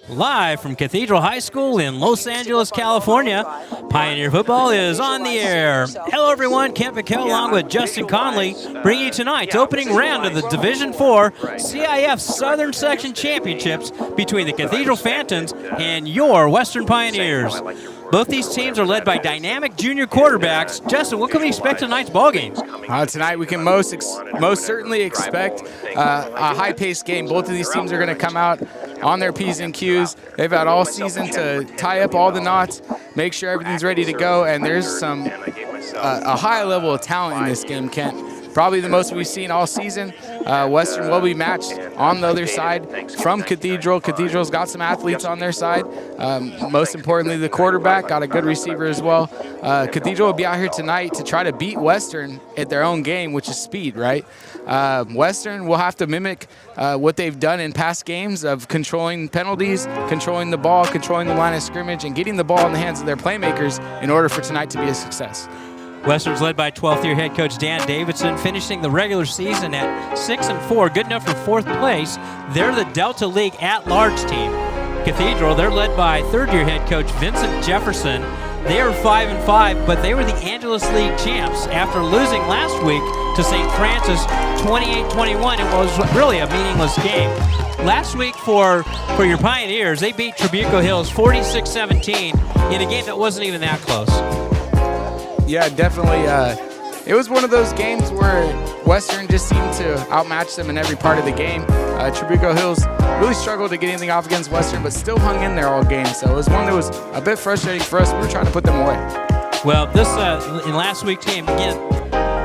Live from Cathedral High School in Los Angeles, California, Pioneer Football is on the air. Hello, everyone. Kent McHale along with Justin Conley bringing you tonight's opening round of the Division IV CIF Southern Section Championships between the Cathedral Phantoms and your Western Pioneers. Both these teams are led by dynamic junior quarterbacks. Justin, what can we expect tonight's ballgame? Tonight we can most certainly expect a high-paced game. Both of these teams are going to come out on their P's and Q's. They've had all season to tie up all the knots, make sure everything's ready to go, and there's a high level of talent in this game, Kent. Probably the most we've seen all season. Western will be matched on the other side from Cathedral. Cathedral's got some athletes on their side. Most importantly, the quarterback got a good receiver as well. Cathedral will be out here tonight to try to beat Western at their own game, which is speed, right? Western will have to mimic what they've done in past games of controlling penalties, controlling the ball, controlling the line of scrimmage, and getting the ball in the hands of their playmakers in order for tonight to be a success. Western's led by 12th-year head coach Dan Davidson, finishing the regular season at 6-4, good enough for 4th place. They're the Delta League at-large team. Cathedral, they're led by 3rd-year head coach Vincent Jefferson. They are 5-5, but they were the Angeles League champs after losing last week to St. Francis 28-21. It was really a meaningless game. Last week for your Pioneers, they beat Trabuco Hills 46-17 in a game that wasn't even that close. Yeah, definitely. It was one of those games where Western just seemed to outmatch them in every part of the game. Trabuco Hills really struggled to get anything off against Western, but still hung in there all game. So it was one that was a bit frustrating for us. We were trying to put them away. Well, this in last week's game, again,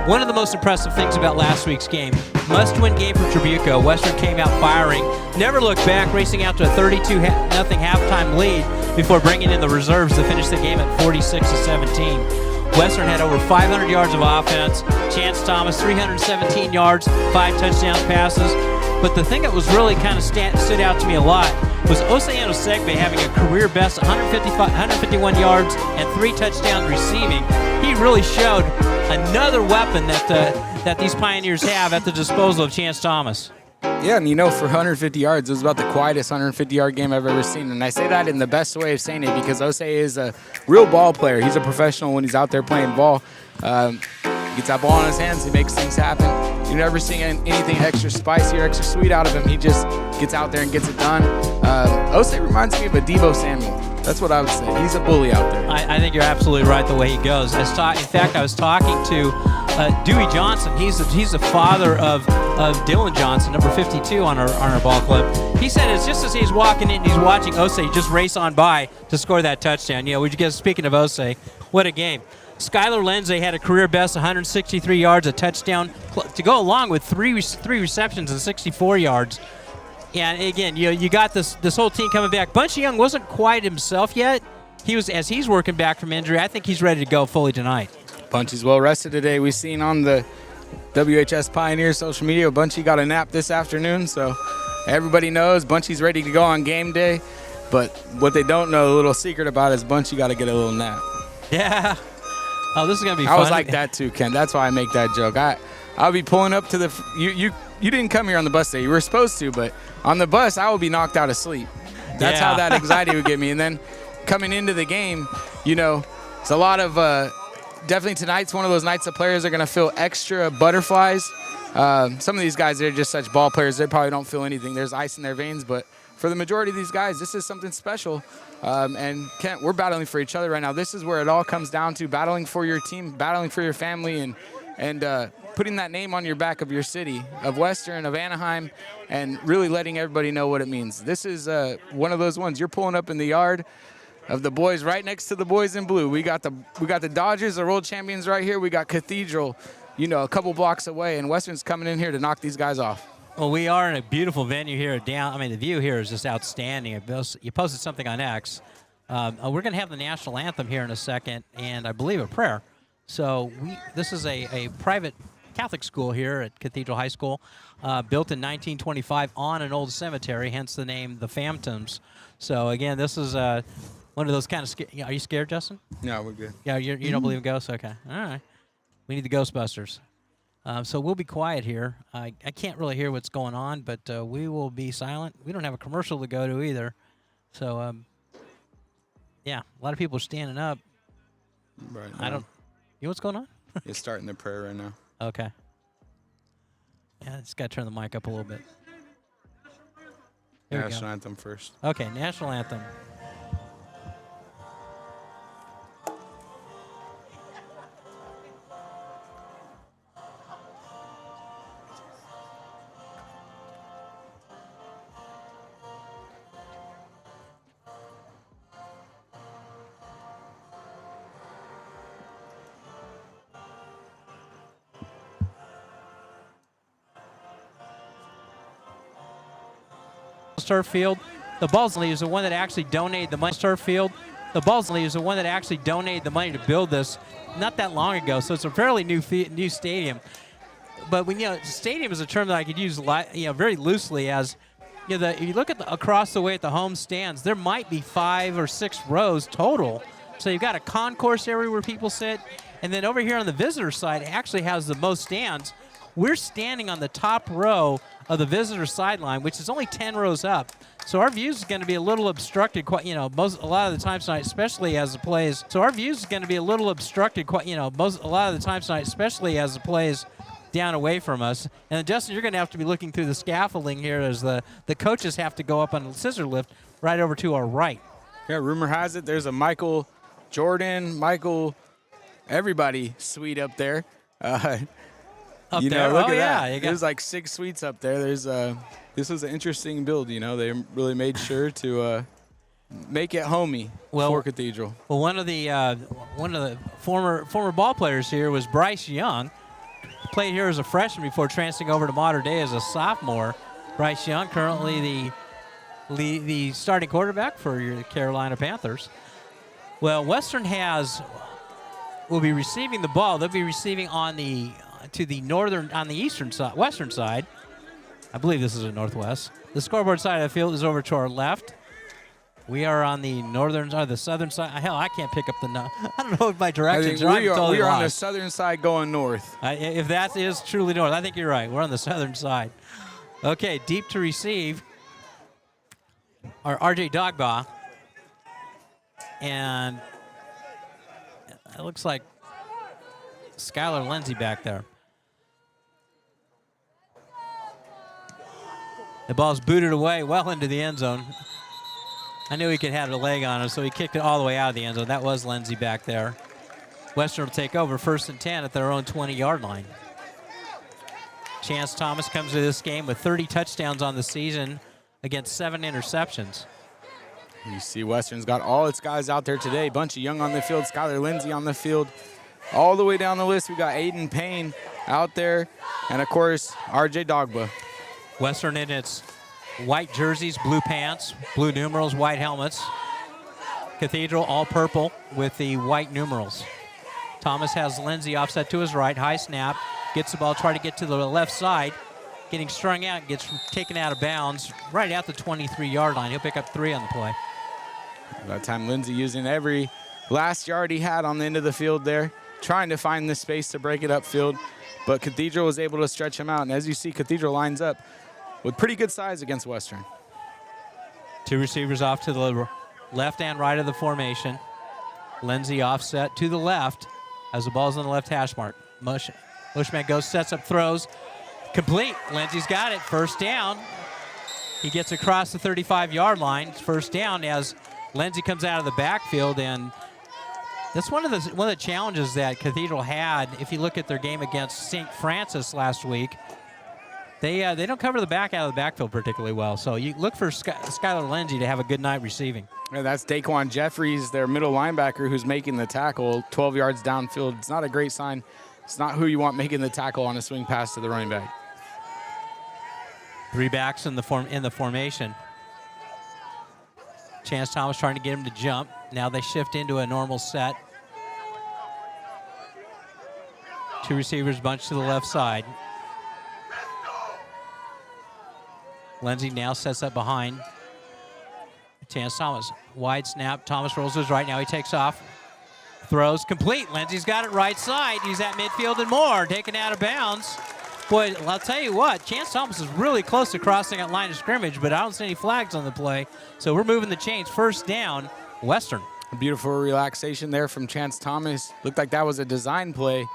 one of the most impressive things about last week's game, must-win game for Trabuco. Western came out firing, never looked back, racing out to a 32-0 halftime lead before bringing in the reserves to finish the game at 46-17. Western had over 500 yards of offense. Chance Thomas, 317 yards, 5 touchdown passes. But the thing that was really kind of stood out to me a lot was Oceano Segbe having a career best 151 yards and 3 touchdowns receiving. He really showed another weapon that these Pioneers have at the disposal of Chance Thomas. Yeah, and for 150 yards, it was about the quietest 150-yard game I've ever seen. And I say that in the best way of saying it because Ose is a real ball player. He's a professional when he's out there playing ball. He gets that ball in his hands. He makes things happen. You're never seeing anything extra spicy or extra sweet out of him. He just gets out there and gets it done. Ose reminds me of a Deebo Samuel. That's what I would say. He's a bully out there. I think you're absolutely right the way he goes. In fact, I was talking to Dewey Johnson. He's the father of Dylan Johnson, number 52 on our ball club. He said it's just as he's walking in, he's watching Ose just race on by to score that touchdown. Speaking of Ose, what a game. Skylar Lindsay had a career best 163 yards, a touchdown to go along with three receptions and 64 yards. And again, you got this whole team coming back. Bunchy Young wasn't quite himself yet. As he's working back from injury, I think he's ready to go fully tonight. Bunchy's well rested today. We've seen on the WHS Pioneer social media, Bunchy got a nap this afternoon, so everybody knows Bunchy's ready to go on game day. But what they don't know, a little secret about is Bunchy got to get a little nap. Yeah. Oh, this is gonna be fun. I was like that too, Ken. That's why I make that joke. I'll be pulling up to the. You didn't come here on the bus today. You were supposed to, but on the bus I will be knocked out of sleep. That's how that anxiety would get me. And then coming into the game, it's a lot of. Definitely tonight's one of those nights that players are going to feel extra butterflies. Some of these guys, they're just such ball players, they probably don't feel anything. There's ice in their veins, but for the majority of these guys, this is something special. And Kent, we're battling for each other right now. This is where it all comes down to battling for your team, battling for your family, and putting that name on your back of your city, of Western, of Anaheim, and really letting everybody know what it means. This is one of those ones. You're pulling up in the yard of the boys right next to the boys in blue. We got the Dodgers, the world champions right here. We got Cathedral, a couple blocks away, and Western's coming in here to knock these guys off. Well, we are in a beautiful venue here. The view here is just outstanding. You posted something on X. We're going to have the national anthem here in a second, and I believe a prayer. So this is a private Catholic school here at Cathedral High School, built in 1925 on an old cemetery, hence the name the Phantoms. So again, this is one of those kind of are you scared, Justin? No, we're good. Yeah, you don't believe in ghosts? Okay. All right. We need the Ghostbusters. So we'll be quiet here. I can't really hear what's going on, but we will be silent. We don't have a commercial to go to either. So, yeah, a lot of people are standing up. Right. I don't. You know what's going on? It's starting the prayer right now. Okay. Yeah, just got to turn the mic up a little bit. Here we National go. anthem first. Okay, national anthem. Turf field. The Balsley is the one that actually donated the money. Turf field. The Balsley is the one that actually donated the money to build this not that long ago. So it's a fairly new stadium. But when stadium is a term that I could use very loosely as if you look at across the way at the home stands, there might be 5 or 6 rows total. So you've got a concourse area where people sit, and then over here on the visitor side, it actually has the most stands. We're standing on the top row of the visitor sideline, which is only 10 rows up. So our views is going to be a little obstructed, a lot of the times tonight, especially as the plays. So our views is going to be a little obstructed, a lot of the times tonight, especially as the plays down away from us. And then, Justin, you're going to have to be looking through the scaffolding here as the coaches have to go up on the scissor lift right over to our right. Yeah, rumor has it there's a Michael Jordan, everybody suite up there. Up there. there. Look at yeah, that. There's like 6 suites up there. This was an interesting build. They really made sure to make it homey for Cathedral. Well, one of the former ball players here was Bryce Young. Played here as a freshman before transferring over to Mater Dei as a sophomore. Bryce Young, currently the starting quarterback for your Carolina Panthers. Well, Western will be receiving the ball. They'll be receiving on the western side. I believe this is a northwest. The scoreboard side of the field is over to our left. We are on the the southern side. Hell, I can't pick up I don't know if my directions are. We are on the southern side going north. If that is truly north, I think you're right. We're on the southern side. Okay, deep to receive our RJ Dogba. And it looks like Skylar Lindsay back there. The ball's booted away well into the end zone. I knew he could have a leg on him, so he kicked it all the way out of the end zone. That was Lindsay back there. Western will take over 1st and 10 at their own 20-yard line. Chance Thomas comes to this game with 30 touchdowns on the season against 7 interceptions. You see Western's got all its guys out there today. Bunch of Young on the field, Skylar Lindsay on the field. All the way down the list, we got Aiden Payne out there, and, of course, RJ Dogba. Western in its white jerseys, blue pants, blue numerals, white helmets. Cathedral all purple with the white numerals. Thomas has Lindsay offset to his right, high snap, gets the ball, try to get to the left side, getting strung out, gets taken out of bounds right at the 23-yard line. He'll pick up 3 on the play. That time Lindsay using every last yard he had on the end of the field there, trying to find the space to break it upfield, but Cathedral was able to stretch him out. And as you see, Cathedral lines up with pretty good size against Western. 2 receivers off to the left and right of the formation. Lindsay offset to the left as the ball's on the left hash mark. Mushman goes, sets up, throws. Complete. Lindsay's got it. 1st down. He gets across the 35-yard line. 1st down as Lindsay comes out of the backfield, and that's one of the challenges that Cathedral had. If you look at their game against St. Francis last week, they don't cover the back out of the backfield particularly well. So you look for Skylar Lindsay to have a good night receiving. Yeah, that's Daquan Jeffries, their middle linebacker, who's making the tackle 12 yards downfield. It's not a great sign. It's not who you want making the tackle on a swing pass to the running back. 3 backs in the formation. Chance Thomas trying to get him to jump. Now they shift into a normal set. 2 receivers bunched to the left side. Lindsay now sets up behind. Chance Thomas, wide snap. Thomas rolls to his right. Now he takes off. Throws complete. Lindsay's got it right side. He's at midfield and more. Taken out of bounds. Boy, I'll tell you what, Chance Thomas is really close to crossing that line of scrimmage, but I don't see any flags on the play. So we're moving the chains. First down, Western. A beautiful relaxation there from Chance Thomas. Looked like that was a design play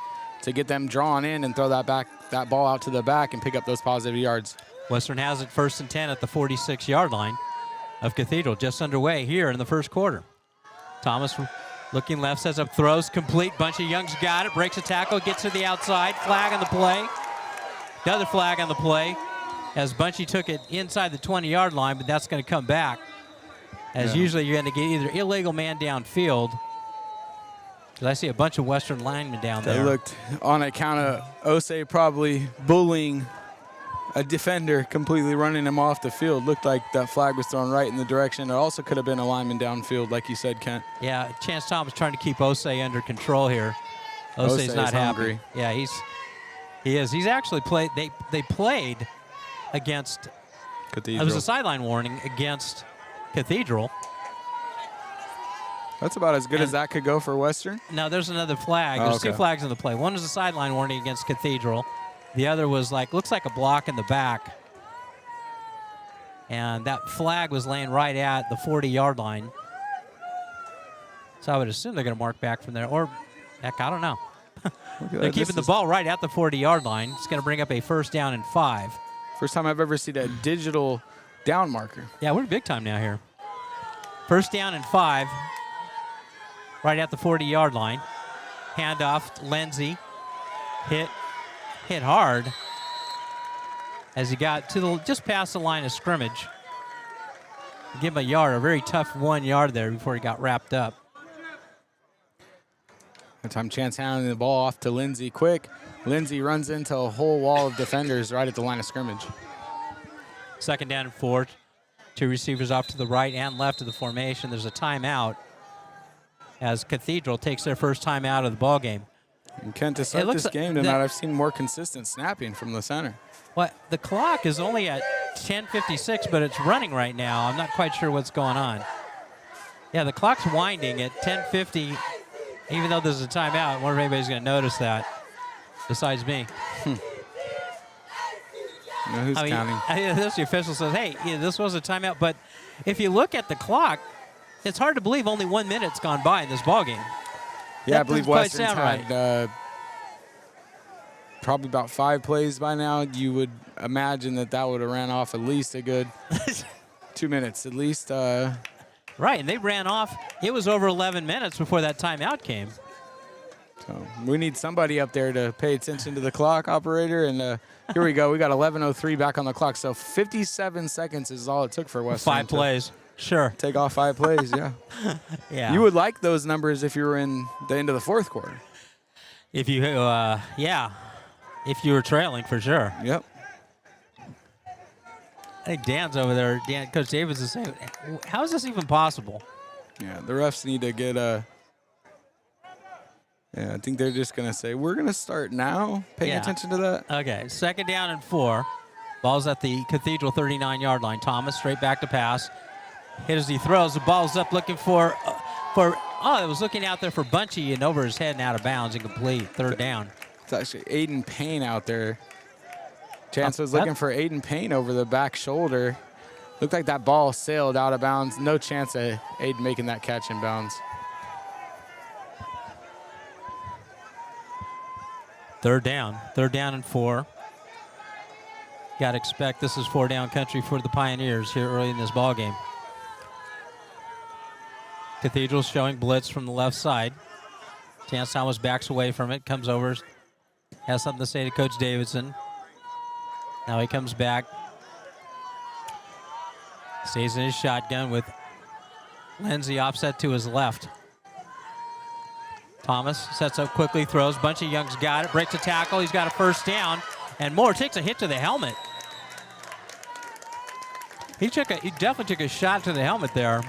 to get them drawn in and throw that ball out to the back and pick up those positive yards. Western has it 1st and 10 at the 46-yard line of Cathedral, just underway here in the first quarter. Thomas looking left, sets up, throws, complete. Bunch of Young's got it, breaks a tackle, gets to the outside. Flag on the play. Another flag on the play as Bunchy took it inside the 20-yard line, but that's going to come back. As usually you're going to get either illegal man downfield, because I see a bunch of Western linemen down there. They looked on account of Osei probably bullying a defender, completely running him off the field. Looked like that flag was thrown right in the direction. It also could have been a lineman downfield, like you said, Kent. Yeah, Chance Thomas trying to keep Osei under control here. Osei's not happy. Hungry. Yeah, he is. He's actually played. They played against Cathedral. It was a sideline warning against Cathedral. That's about as good as that could go for Western. Now there's another flag. There's two flags in the play. One is a sideline warning against Cathedral. The other was looks like a block in the back. And that flag was laying right at the 40-yard line. So I would assume they're going to mark back from there. Or, heck, I don't know. They're keeping the ball right at the 40-yard line. It's going to bring up a 1st down and 5. First time I've ever seen a digital down marker. Yeah, we're big time now here. 1st down and 5. Right at the 40-yard line. Handoff, Lindsey. Hit hard as he got to just past the line of scrimmage. Give him a very tough 1 yard there before he got wrapped up. That time Chance handing the ball off to Lindsey quick. Lindsey runs into a whole wall of defenders right at the line of scrimmage. 2nd down and 4. 2 receivers off to the right and left of the formation. There's a timeout as Cathedral takes their first timeout of the ball game. And Kent, to start this game tonight, I've seen more consistent snapping from the center. Well, the clock is only at 10:56, but it's running right now. I'm not quite sure what's going on. Yeah, the clock's winding at 10:50, even though there's a timeout. I wonder if anybody's going to notice that besides me. You know who's counting? This the official says, hey, this was a timeout. But if you look at the clock, it's hard to believe only 1 minute's gone by in this ballgame. Yeah, I believe Western's had probably about 5 plays by now. You would imagine that would have ran off at least a good 2 minutes at least. Right, and they ran off. It was over 11 minutes before that timeout came. So we need somebody up there to pay attention to the clock, operator. And here we go. We got 11:03 back on the clock. So 57 seconds is all it took for Western. 5 plays. Sure. Take off 5 plays, yeah. Yeah. You would like those numbers if you were in the end of the 4th quarter. If you, if you were trailing, for sure. Yep. I think Dan's over there. Coach Davis is saying, how is this even possible? Yeah, the refs need to get yeah, I think they're just going to say, we're going to start now, paying attention to that. Okay, 2nd down and 4. Ball's at the Cathedral 39-yard line. Thomas straight back to pass. Hit as he throws. The ball's up looking it was looking out there for Bunchy and over his head and out of bounds, incomplete. 3rd down. It's actually Aiden Payne out there. Chance was looking for Aiden Payne over the back shoulder. Looked like that ball sailed out of bounds. No chance of Aiden making that catch in bounds. 3rd down. 3rd down and 4. Got to expect this is 4-down country for the Pioneers here early in this ball game. Cathedral's showing blitz from the left side. Chance Thomas backs away from it, comes over, has something to say to Coach Davidson. Now he comes back. Stays in his shotgun with Lindsey offset to his left. Thomas sets up quickly, throws. Bunchy Young's got it, breaks a tackle. He's got a 1st down, and Moore takes a hit to the helmet. He definitely took a shot to the helmet there,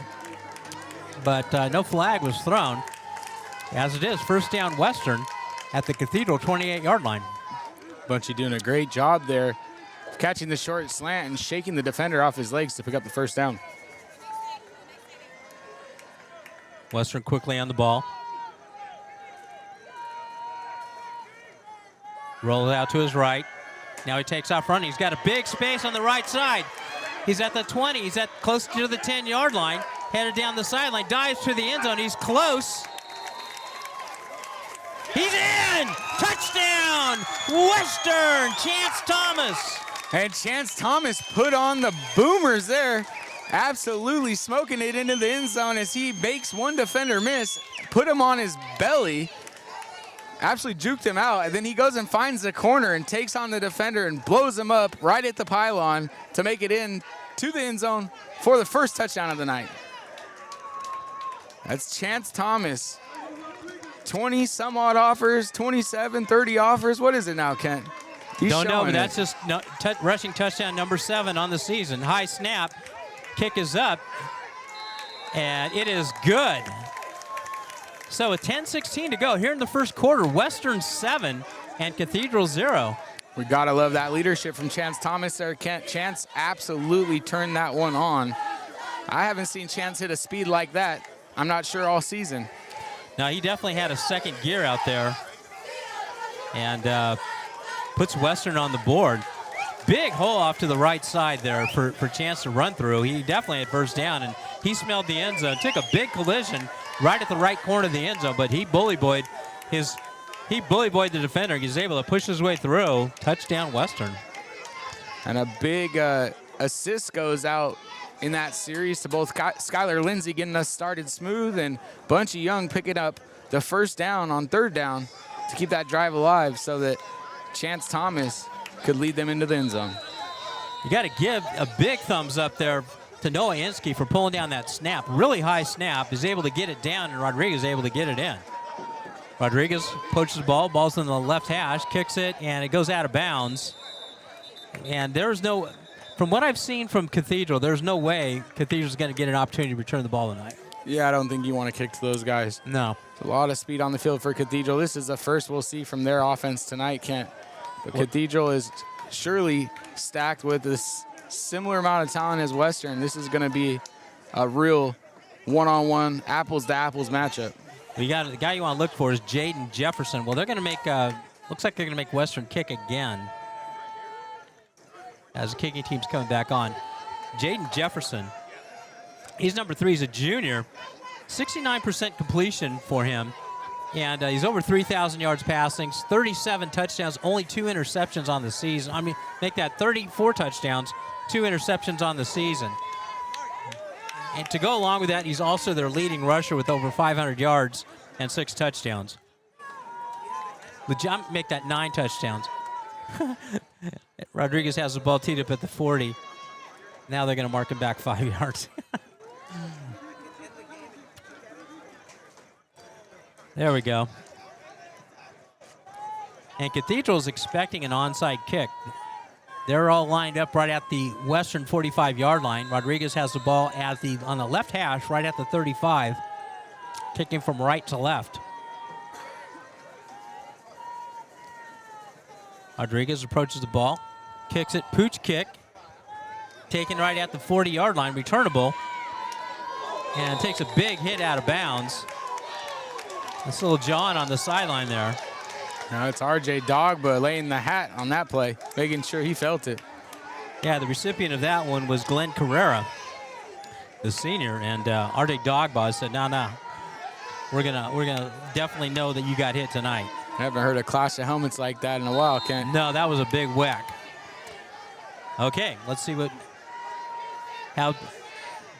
but no flag was thrown. As it is, 1st down Western at the Cathedral 28-yard line. Bunchy doing a great job there, catching the short slant and shaking the defender off his legs to pick up the 1st down. Western quickly on the ball. Rolls out to his right. Now he takes off running. He's got a big space on the right side. He's at the 20. He's at close to the 10-yard line. Headed down the sideline. Dives to the end zone. He's close. He's in! Touchdown! Western! Chance Thomas. And Chance Thomas put on the boomers there. Absolutely smoking it into the end zone as he makes one defender miss. Put him on his belly. Absolutely juked him out. And then he goes and finds the corner and takes on the defender and blows him up right at the pylon to make it in to the end zone for the first touchdown of the night. That's Chance Thomas. 20 some odd offers, 27, 30 offers. What is it now, Kent? Don't know, but that's just rushing touchdown number 7 on the season. High snap. Kick is up. And it is good. So with 10:16 to go here in the first quarter, Western 7 and Cathedral 0. We got to love that leadership from Chance Thomas there, Kent. Chance absolutely turned that one on. I haven't seen Chance hit a speed like that, I'm not sure, all season. Now, he definitely had a second gear out there and puts Western on the board. Big hole off to the right side there for Chance to run through. He definitely had first down, and he smelled the end zone. Took a big collision right at the right corner of the end zone, but he bully boyed the defender. He was able to push his way through. Touchdown, Western. And a big assist goes out in that series to both Skylar Lindsay getting us started smooth and Bunchy Young picking up the first down on third down to keep that drive alive so that Chance Thomas could lead them into the end zone. You got to give a big thumbs up there to Noah Inskeep for pulling down that snap. Really high snap. Is able to get it down, and Rodriguez is able to get it in. Rodriguez poaches the ball. Ball's in the left hash. Kicks it, and it goes out of bounds. And there's no... From what I've seen from Cathedral, there's no way Cathedral's going to get an opportunity to return the ball tonight. Yeah, I don't think you want to kick to those guys. No. It's a lot of speed on the field for Cathedral. This is the first we'll see from their offense tonight, Kent. But Cathedral is surely stacked with this similar amount of talent as Western. This is going to be a real one-on-one, apples-to-apples matchup. The guy you want to look for is Jaden Jefferson. Well, they're going to make, looks like they're going to make Western kick again as the kicking team's coming back on. Jaden Jefferson, he's number 3. He's a junior. 69% completion for him. And he's over 3,000 yards passing, 37 touchdowns, only 2 interceptions on the season. I mean, make that 34 touchdowns, 2 interceptions on the season. And to go along with that, he's also their leading rusher with over 500 yards and 6 touchdowns. Make that 9 touchdowns. Rodriguez has the ball teed up at the 40. Now they're going to mark him back 5 yards. There we go. And Cathedral's expecting an onside kick. They're all lined up right at the Western 45-yard line. Rodriguez has the ball on the left hash, right at the 35, kicking from right to left. Rodriguez approaches the ball, kicks it, pooch kick, taken right at the 40-yard line, returnable, and takes a big hit out of bounds. This little John on the sideline there. Now it's R.J. Dogba laying the hat on that play, making sure he felt it. Yeah, the recipient of that one was Glenn Carrera, the senior, and R.J. Dogba said, no, we're gonna definitely know that you got hit tonight. I haven't heard a clash of helmets like that in a while, Ken. No, that was a big whack. Okay, let's see how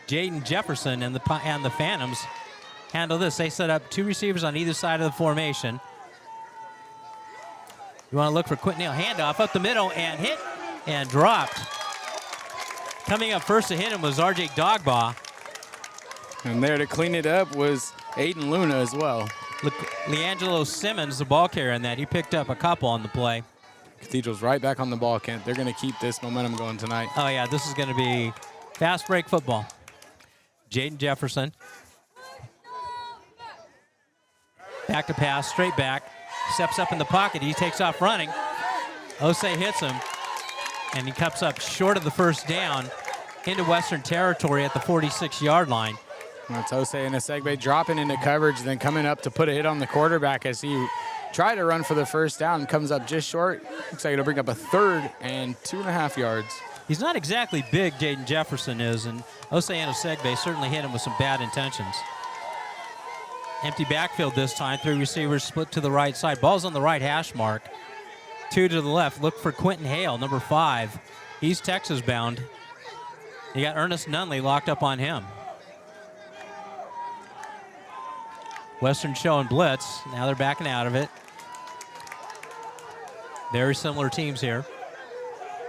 Jaden Jefferson and the Phantoms handle this. They set up 2 receivers on either side of the formation. You want to look for Quentin Neal. Handoff up the middle and hit and dropped. Coming up first to hit him was R.J. Dogba. And there to clean it up was Aiden Luna as well. Leangelo Simmons, the ball carrier in that. He picked up a couple on the play. Cathedral's right back on the ball, Kent. They're going to keep this momentum going tonight. Oh, yeah, this is going to be fast break football. Jaden Jefferson. Back to pass, straight back. Steps up in the pocket. He takes off running. Osei hits him, and he comes up short of the first down into Western territory at the 46-yard line. That's Osei and Asegbe dropping into coverage, then coming up to put a hit on the quarterback as he try to run for the first down. Comes up just short. Looks like it'll bring up a 3rd and 2.5 yards. He's not exactly big, Jaden Jefferson is, and Oceano Segbe certainly hit him with some bad intentions. Empty backfield this time. 3 receivers split to the right side. Ball's on the right hash mark. 2 to the left. Look for Quentin Hale, number 5. He's Texas bound. You got Ernest Nunley locked up on him. Western showing blitz. Now they're backing out of it. Very similar teams here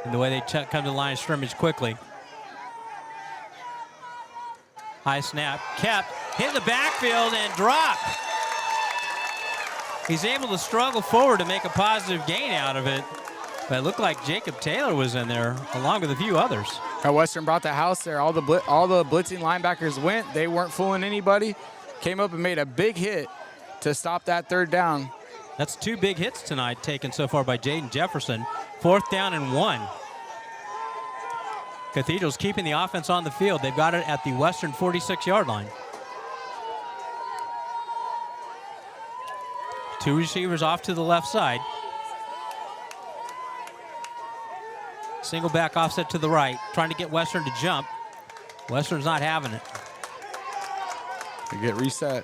in the way they come to the line of scrimmage quickly. High snap. Kept. Hit the backfield and dropped. He's able to struggle forward to make a positive gain out of it. But it looked like Jacob Taylor was in there along with a few others. Western brought the house there. All the blitzing linebackers went. They weren't fooling anybody. Came up and made a big hit to stop that 3rd down. That's 2 big hits tonight taken so far by Jaden Jefferson. 4th down and 1. Cathedral's keeping the offense on the field. They've got it at the Western 46-yard line. 2 receivers off to the left side. Single back offset to the right, trying to get Western to jump. Western's not having it. They get reset.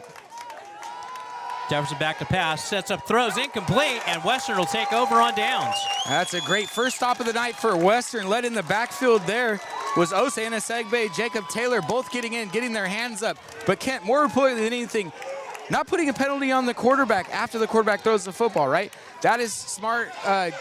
Jefferson back to pass, sets up, throws, incomplete, and Western will take over on downs. That's a great first stop of the night for Western. Led in the backfield there was Oceana Segbe, Jacob Taylor, both getting in, getting their hands up. But Kent, more importantly than anything, not putting a penalty on the quarterback after the quarterback throws the football, right? That is smart,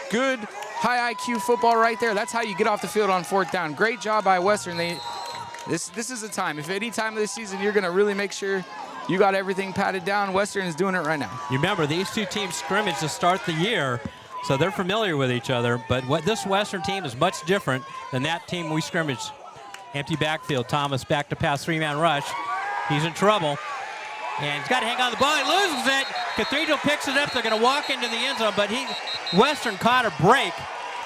good, high IQ football right there. That's how you get off the field on 4th down. Great job by Western. This is the time. If any time of the season you're going to really make sure you got everything patted down, Western is doing it right now. You remember, these 2 teams scrimmaged to start the year, so they're familiar with each other. But this Western team is much different than that team we scrimmaged. Empty backfield. Thomas back to pass, 3-man rush. He's in trouble. And he's got to hang on to the ball. He loses it. Cathedral picks it up. They're going to walk into the end zone, but Western caught a break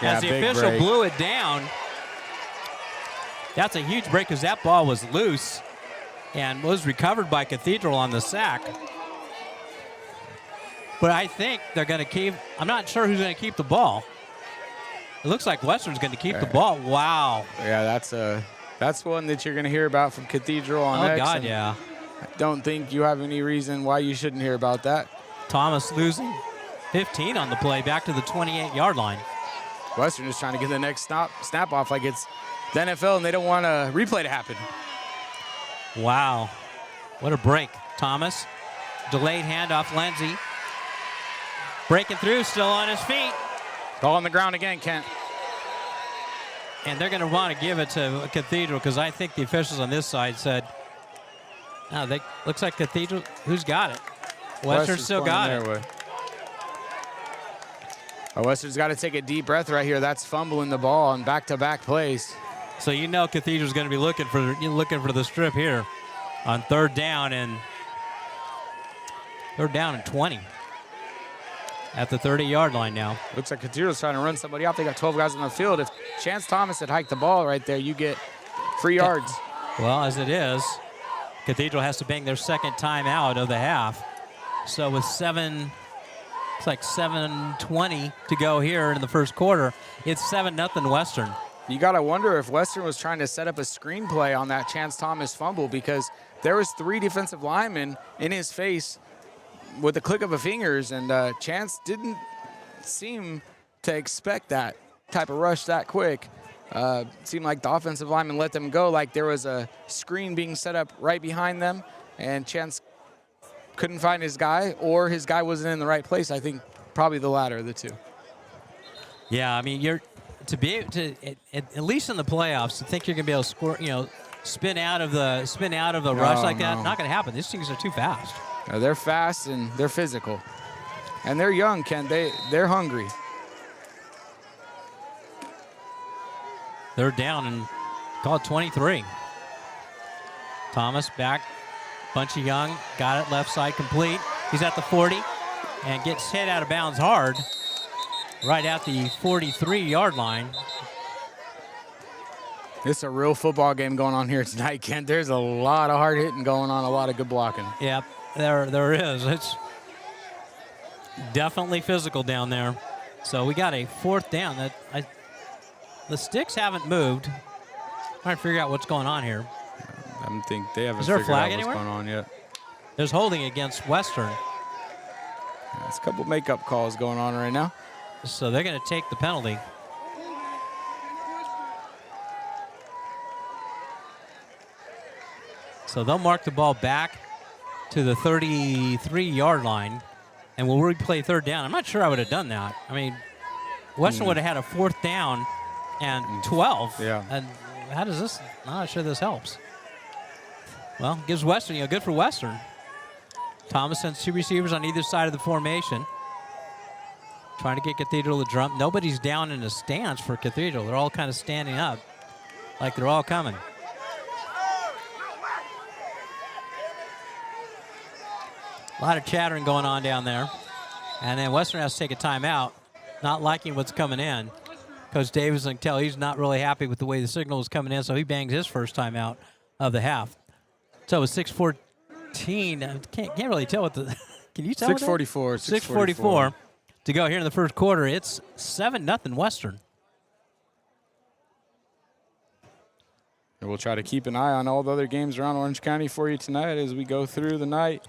as the official blew it down. That's a huge break because that ball was loose and was recovered by Cathedral on the sack. But I think they're going to keep, I'm not sure who's going to keep the ball. It looks like Western's going to keep the ball. Wow. Yeah, that's one that you're going to hear about from Cathedral on X. Oh, God, yeah. I don't think you have any reason why you shouldn't hear about that. Thomas losing 15 on the play, back to the 28-yard line. Western is trying to get the next snap off like it's the NFL, and they don't want a replay to happen. Wow. What a break. Thomas, delayed handoff, Lindsey. Breaking through, still on his feet. Ball on the ground again, Kent. And they're going to want to give it to Cathedral because I think the officials on this side said, no, looks like Cathedral, who's got it? Western still got it. Western's got to take a deep breath right here. That's fumbling the ball on back-to-back plays. So you know Cathedral's going to be looking for the strip here on 3rd down and 20 at the 30-yard line now. Looks like Cathedral's trying to run somebody off. They got 12 guys on the field. If Chance Thomas had hiked the ball right there, you get free yards. Well, as it is, Cathedral has to bang their 2nd time out of the half. So with 7:20 to go here in the first quarter, it's 7-0 Western. You got to wonder if Western was trying to set up a screenplay on that Chance Thomas fumble because there was 3 defensive linemen in his face with the click of a fingers, and Chance didn't seem to expect that type of rush that quick. Seemed like the offensive lineman let them go, like there was a screen being set up right behind them, and Chance couldn't find his guy, or his guy wasn't in the right place. I think probably the latter of the two. Yeah, I mean, you're to be able to at least in the playoffs to think you're going to be able to score, spin out of the rush like that. Not going to happen. These things are too fast. No, they're fast and they're physical, and they're young. Ken, they're hungry. They're down and call it 23. Thomas back. Bunchy Young got it left side complete. He's at the 40 and gets hit out of bounds hard right at the 43-yard line. It's a real football game going on here tonight, Kent. There's a lot of hard hitting going on, a lot of good blocking. Yep, there is. Definitely physical down there. So we got a 4th down. The sticks haven't moved. Trying to figure out what's going on here. I don't think they haven't Is there a figured flag out what's anywhere? going on yet. There's holding against Western. There's a couple makeup calls going on right now. So they're going to take the penalty. So they'll mark the ball back to the 33-yard line, and we'll replay 3rd down. I'm not sure I would have done that. I mean, Western would have had a 4th down and 12. Yeah. And how does this? I'm not sure this helps. Well, gives Western, good for Western. Thomas sends 2 receivers on either side of the formation. Trying to get Cathedral to jump. Nobody's down in a stance for Cathedral. They're all kind of standing up like they're all coming. A lot of chattering going on down there. And then Western has to take a timeout, not liking what's coming in. Coach Davis can tell he's not really happy with the way the signal is coming in, so he bangs his first timeout of the half. So it's 6:14. Can't really tell what the – can you tell? 6:44. 6:44 to go here in the first quarter. It's 7-0 Western. And we'll try to keep an eye on all the other games around Orange County for you tonight as we go through the night.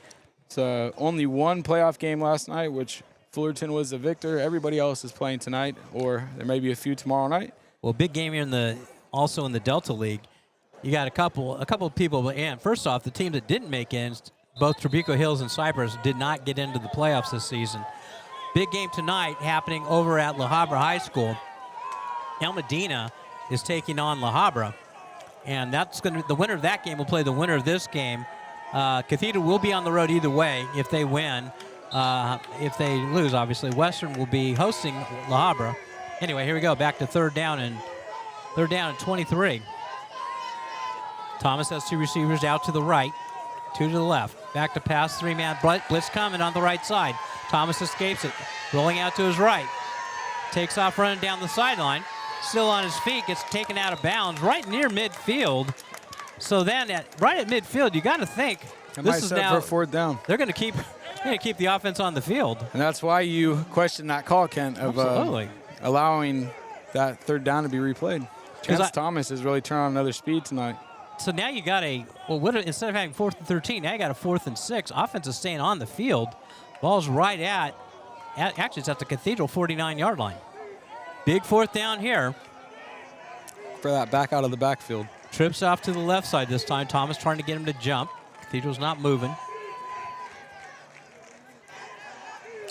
It's only one playoff game last night, which Fullerton was the victor. Everybody else is playing tonight, or there may be a few tomorrow night. Well, big game here also in the Delta League. You got a couple of people, and first off, the team that didn't make ends, both Trabuco Hills and Cypress, did not get into the playoffs this season. Big game tonight happening over at La Habra High School. El Medina is taking on La Habra, and the winner of that game will play the winner of this game. Cathedral will be on the road either way if they win. If they lose, obviously, Western will be hosting La Habra. Anyway, here we go. Back to 3rd down and 23. Thomas has 2 receivers out to the right, 2 to the left. Back to pass, 3-man blitz coming on the right side. Thomas escapes it, rolling out to his right. Takes off running down the sideline. Still on his feet, gets taken out of bounds right near midfield. So then, right at midfield, you got to think this is now for 4th down. They're going to keep the offense on the field. And that's why you question that call, Kent, of allowing that 3rd down to be replayed. Chance Thomas has really turned on another speed tonight. So now you got instead of having 4th and 13, now you got a 4th and 6. Offense is staying on the field. Ball's right actually it's at the Cathedral 49-yard line. Big 4th down here. For that back out of the backfield. Trips off to the left side this time. Thomas trying to get him to jump. Cathedral's not moving.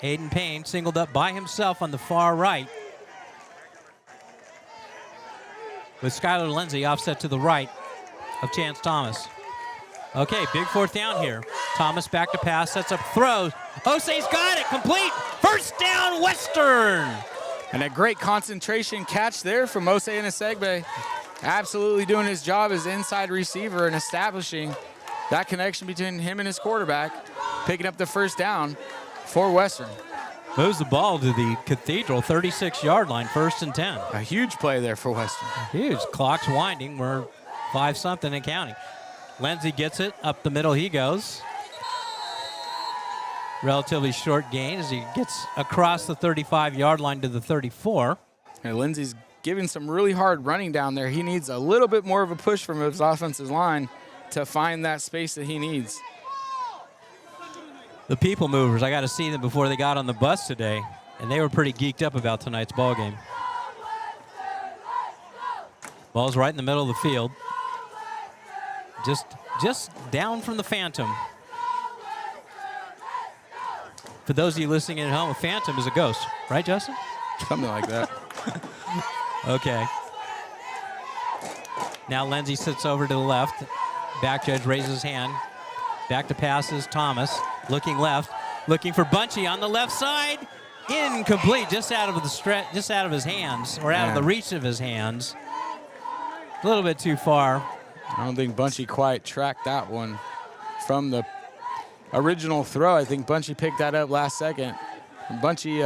Aiden Payne singled up by himself on the far right. With Skylar Lindsay offset to the right of Chance Thomas. Okay, big 4th down here. Thomas back to pass, sets up throws. Osei's got it, complete. 1st down, Western. And a great concentration catch there from Osei Inesegbe. Absolutely doing his job as inside receiver and establishing that connection between him and his quarterback, picking up the 1st down for Western. Moves the ball to the Cathedral 36-yard line, 1st and 10. A huge play there for Western. Huge. Clock's winding. We're 5-something and counting. Lindsay gets it. Up the middle he goes. Relatively short gain as he gets across the 35-yard line to the 34. And Lindsay's giving some really hard running down there. He needs a little bit more of a push from his offensive line to find that space that he needs. The people movers, I got to see them before they got on the bus today, and they were pretty geeked up about tonight's ball game. Ball's right in the middle of the field. Just down from the Phantom. For those of you listening at home, a Phantom is a ghost. Right, Justin? Something like that. Okay. Now Lindsay sits over to the left. Back judge raises his hand. Back to passes. Thomas looking left. Looking for Bunchy on the left side. Incomplete. Just out of the stretch. Just out of his hands. Or out of the reach of his hands. A little bit too far. I don't think Bunchy quite tracked that one from the original throw. I think Bunchy picked that up last second. Bunchy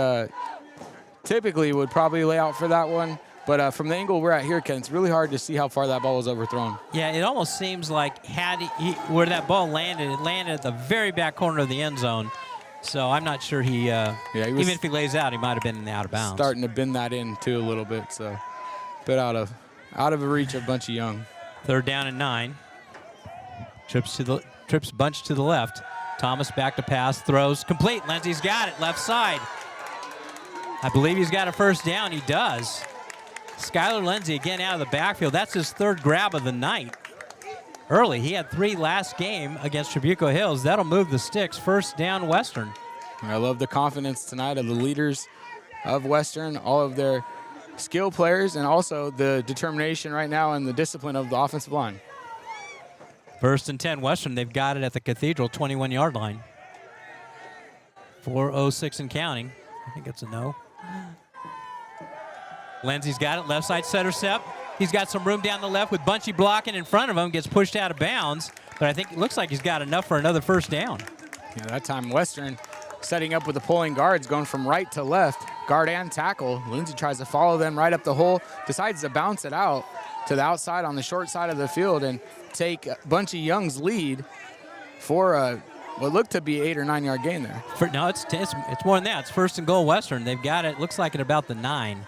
typically would probably lay out for that one, but from the angle we're at here, Ken, it's really hard to see how far that ball was overthrown. Yeah, it almost seems like where that ball landed, it landed at the very back corner of the end zone. So I'm not sure he was, even if he lays out, he might have been in the out of bounds. Starting to bend that in too a little bit, so bit out of reach of a bunch of young. 3rd down and 9. Trips bunch to the left. Thomas back to pass, throws complete. Lindsey's got it, left side. I believe he's got a first down. He does. Skylar Lindsey again out of the backfield. That's his 3rd grab of the night. Early, he had 3 last game against Trabuco Hills. That'll move the sticks. First down, Western. I love the confidence tonight of the leaders of Western, all of their skill players, and also the determination right now and the discipline of the offensive line. 1st and 10, Western. They've got it at the Cathedral 21-yard line. 4:06 and counting. I think it's a no. Lindsey's got it, left side setter step. He's got some room down the left with Bunchy blocking in front of him, gets pushed out of bounds, but I think it looks like he's got enough for another first down. Yeah, that time Western setting up with the pulling guards, going from right to left, guard and tackle. Lindsey tries to follow them right up the hole, decides to bounce it out to the outside on the short side of the field and take Bunchy Young's lead for what looked to be 8 or 9 yard gain there. No, it's more than that. It's 1st and goal Western. They've got it, looks like at about the 9.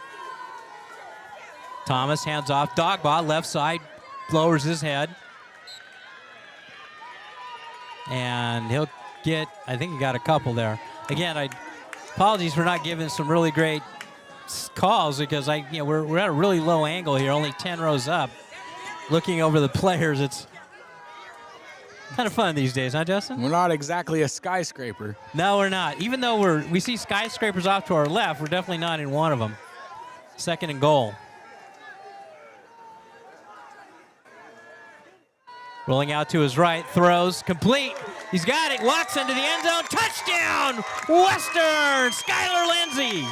Thomas hands off. Dogbaugh, left side, lowers his head. And he'll get, I think he got a couple there. Again, apologies for not giving some really great calls because we're at a really low angle here, only 10 rows up. Looking over the players, it's kind of fun these days, huh, Justin? We're not exactly a skyscraper. No, we're not. Even though we see skyscrapers off to our left, we're definitely not in one of them. 2nd and goal. Rolling out to his right, throws, complete. He's got it, walks into the end zone, touchdown, Western, Skylar Lindsey.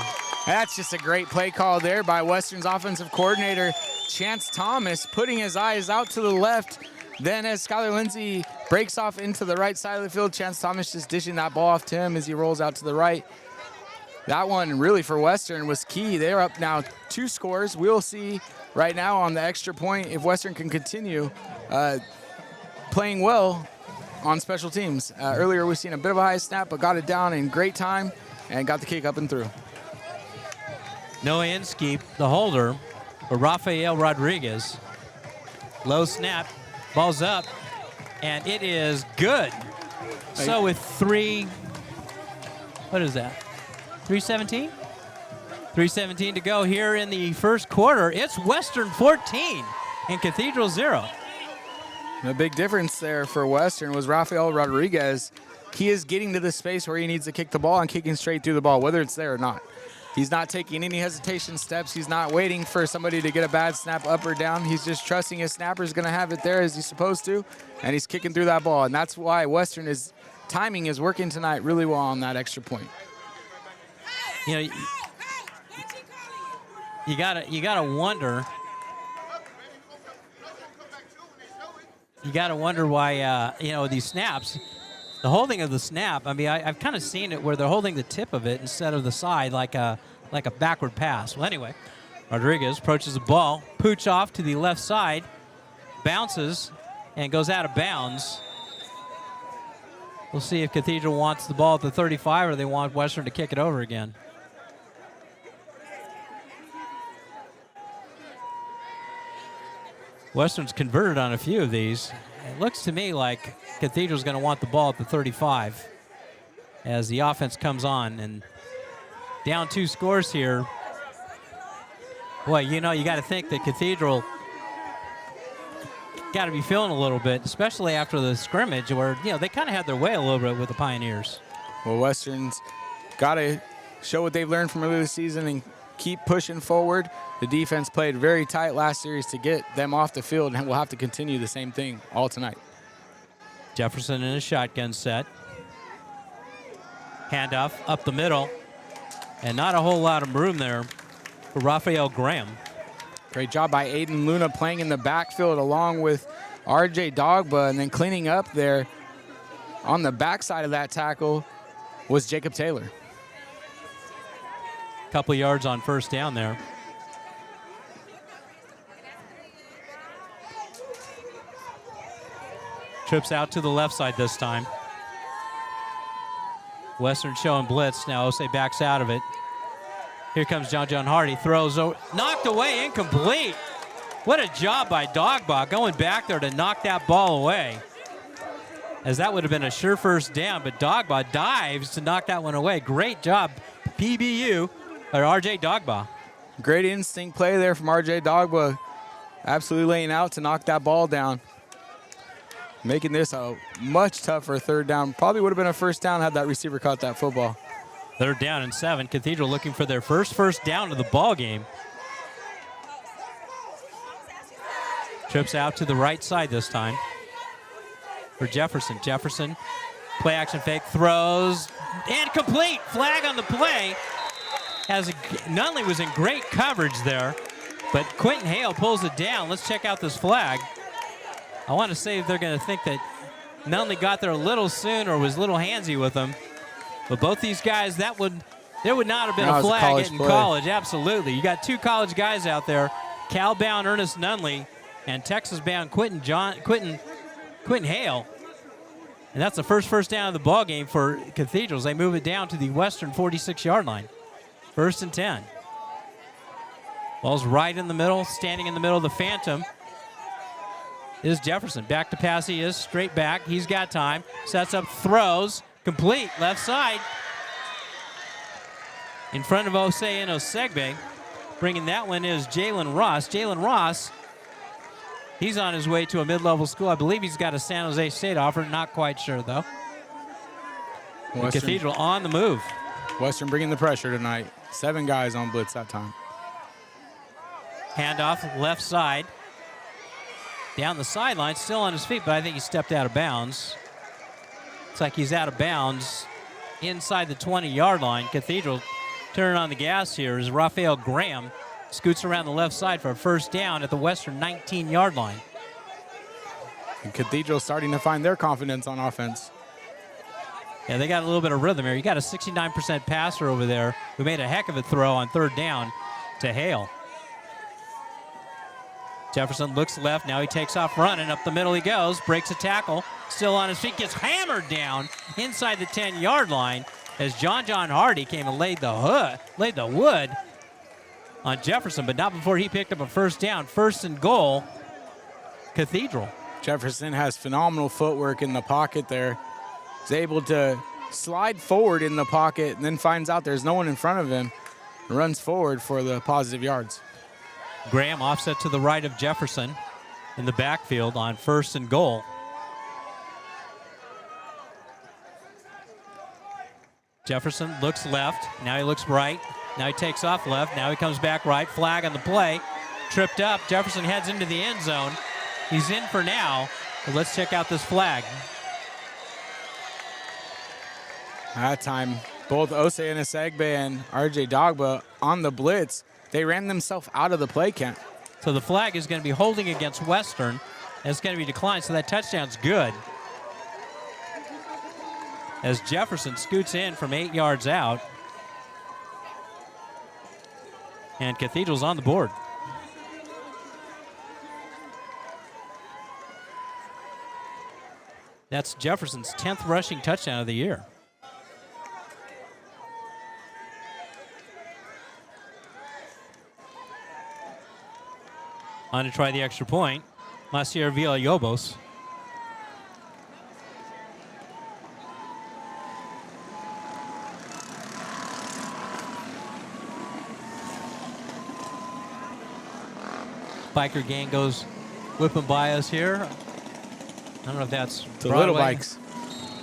That's just a great play call there by Western's offensive coordinator, Chance Thomas, putting his eyes out to the left. Then as Skylar Lindsey breaks off into the right side of the field, Chance Thomas just dishing that ball off to him as he rolls out to the right. That one really for Western was key. They're up now 2 scores. We'll see right now on the extra point if Western can continue playing well on special teams. Earlier we've seen a bit of a high snap, but got it down in great time and got the kick up and through. Noah Inskeep, the holder for Rafael Rodriguez. Low snap, ball's up, and it is good. So with 3:17? 3:17 to go here in the first quarter. It's Western 14 and Cathedral 0. The big difference there for Western was Rafael Rodriguez. He is getting to the space where he needs to kick the ball and kicking straight through the ball, whether it's there or not. He's not taking any hesitation steps. He's not waiting for somebody to get a bad snap up or down. He's just trusting his snapper's going to have it there as he's supposed to, and he's kicking through that ball. And that's why Western timing is working tonight really well on that extra point. You gotta wonder. You gotta wonder why these snaps. The holding of the snap, I've kind of seen it where they're holding the tip of it instead of the side like a backward pass. Well, anyway, Rodriguez approaches the ball, pooch off to the left side, bounces, and goes out of bounds. We'll see if Cathedral wants the ball at the 35 or they want Western to kick it over again. Western's converted on a few of these. It looks to me like Cathedral's going to want the ball at the 35 as the offense comes on. And down 2 scores here. Boy, you got to think that Cathedral got to be feeling a little bit, especially after the scrimmage where, they kind of had their way a little bit with the Pioneers. Well, Western's got to show what they've learned from earlier this season and keep pushing forward. The defense played very tight last series to get them off the field, and we'll have to continue the same thing all tonight. Jefferson in a shotgun set. Handoff up the middle, and not a whole lot of room there for Raphael Graham. Great job by Aiden Luna playing in the backfield along with R.J. Dogba, and then cleaning up there on the backside of that tackle was Jacob Taylor. Couple yards on first down there. Trips out to the left side this time. Western showing blitz. Now Osei backs out of it. Here comes John Hardy. Throws over. Knocked away. Incomplete. What a job by Dogba going back there to knock that ball away. As that would have been a sure first down, but Dogba dives to knock that one away. Great job, PBU, or RJ Dogba. Great instinct play there from RJ Dogba. Absolutely laying out to knock that ball down. Making this a much tougher third down. Probably would have been a first down had that receiver caught that football. 3rd down and 7. Cathedral looking for their first down of the ball game. Trips out to the right side this time for Jefferson. Jefferson, play action fake, throws, and complete. Flag on the play. Nunley was in great coverage there, but Quentin Hale pulls it down. Let's check out this flag. I want to say if they're going to think that Nunley got there a little soon or was a little handsy with them. But both these guys, there would not have been a flag in college. Absolutely. You got 2 college guys out there, Cal-bound Ernest Nunley and Texas-bound Quentin Hale. And that's the first down of the ball game for Cathedrals. They move it down to the Western 46-yard line. 1st and 10. Ball's right in the middle, standing in the middle of the Phantom is Jefferson. Back to pass, he is straight back. He's got time. Sets up, throws, complete, left side. In front of Osei and Osegbe. Bringing that one is Jalen Ross. Jalen Ross, he's on his way to a mid-level school. I believe he's got a San Jose State offer. Not quite sure, though. Cathedral on the move. Western bringing the pressure tonight. 7 guys on blitz that time. Handoff, left side. Down the sideline, still on his feet, but I think he stepped out of bounds. Looks like he's out of bounds inside the 20-yard line. Cathedral turning on the gas here as Raphael Graham scoots around the left side for a first down at the Western 19-yard line. And Cathedral starting to find their confidence on offense. Yeah, they got a little bit of rhythm here. You got a 69% passer over there who made a heck of a throw on 3rd down to Hale. Jefferson looks left. Now he takes off running. Up the middle he goes. Breaks a tackle. Still on his feet. Gets hammered down inside the 10-yard line as John Hardy came and laid the wood on Jefferson, but not before he picked up a first down. 1st and goal, Cathedral. Jefferson has phenomenal footwork in the pocket there. He's able to slide forward in the pocket and then finds out there's no one in front of him and runs forward for the positive yards. Graham offset to the right of Jefferson in the backfield on 1st and goal. Jefferson looks left. Now he looks right. Now he takes off left. Now he comes back right. Flag on the play. Tripped up. Jefferson heads into the end zone. He's in for now. But let's check out this flag. That time, both Osei and Asegbe and RJ Dogba on the blitz. They ran themselves out of the play count. So the flag is going to be holding against Western. And it's going to be declined, so that touchdown's good. As Jefferson scoots in from 8 yards out. And Cathedral's on the board. That's Jefferson's 10th rushing touchdown of the year. On to try the extra point, Masier Villalobos. Biker gang goes whipping by us here. I don't know if that's the little bikes.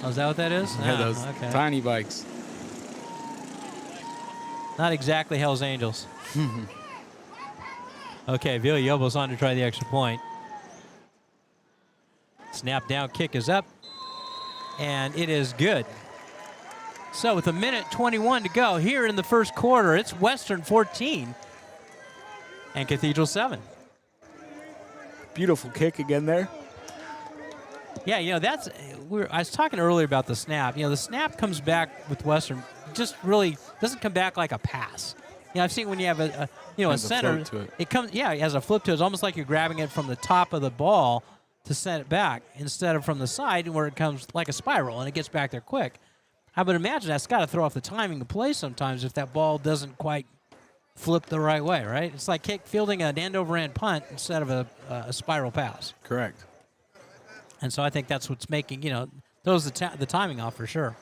Oh, is that what that is? Yeah, those tiny bikes. Not exactly Hell's Angels. Okay, Villalobos on to try the extra point. Snap down, kick is up, and it is good. So with 1:21 to go here in the first quarter, it's Western 14 and Cathedral 7. Beautiful kick again there. Yeah, you know, I was talking earlier about the snap. You know, the snap comes back with Western, just really doesn't come back like a pass. You know, I've seen when you have a center, it comes, it has a flip to it. It's almost like you're grabbing it from the top of the ball to send it back instead of from the side where it comes like a spiral and it gets back there quick. I would imagine that's got to throw off the timing of play sometimes if that ball doesn't quite flip the right way, right? It's like fielding an end-over-end punt instead of a spiral pass. Correct. And so I think that's what's making, throws the timing off for sure.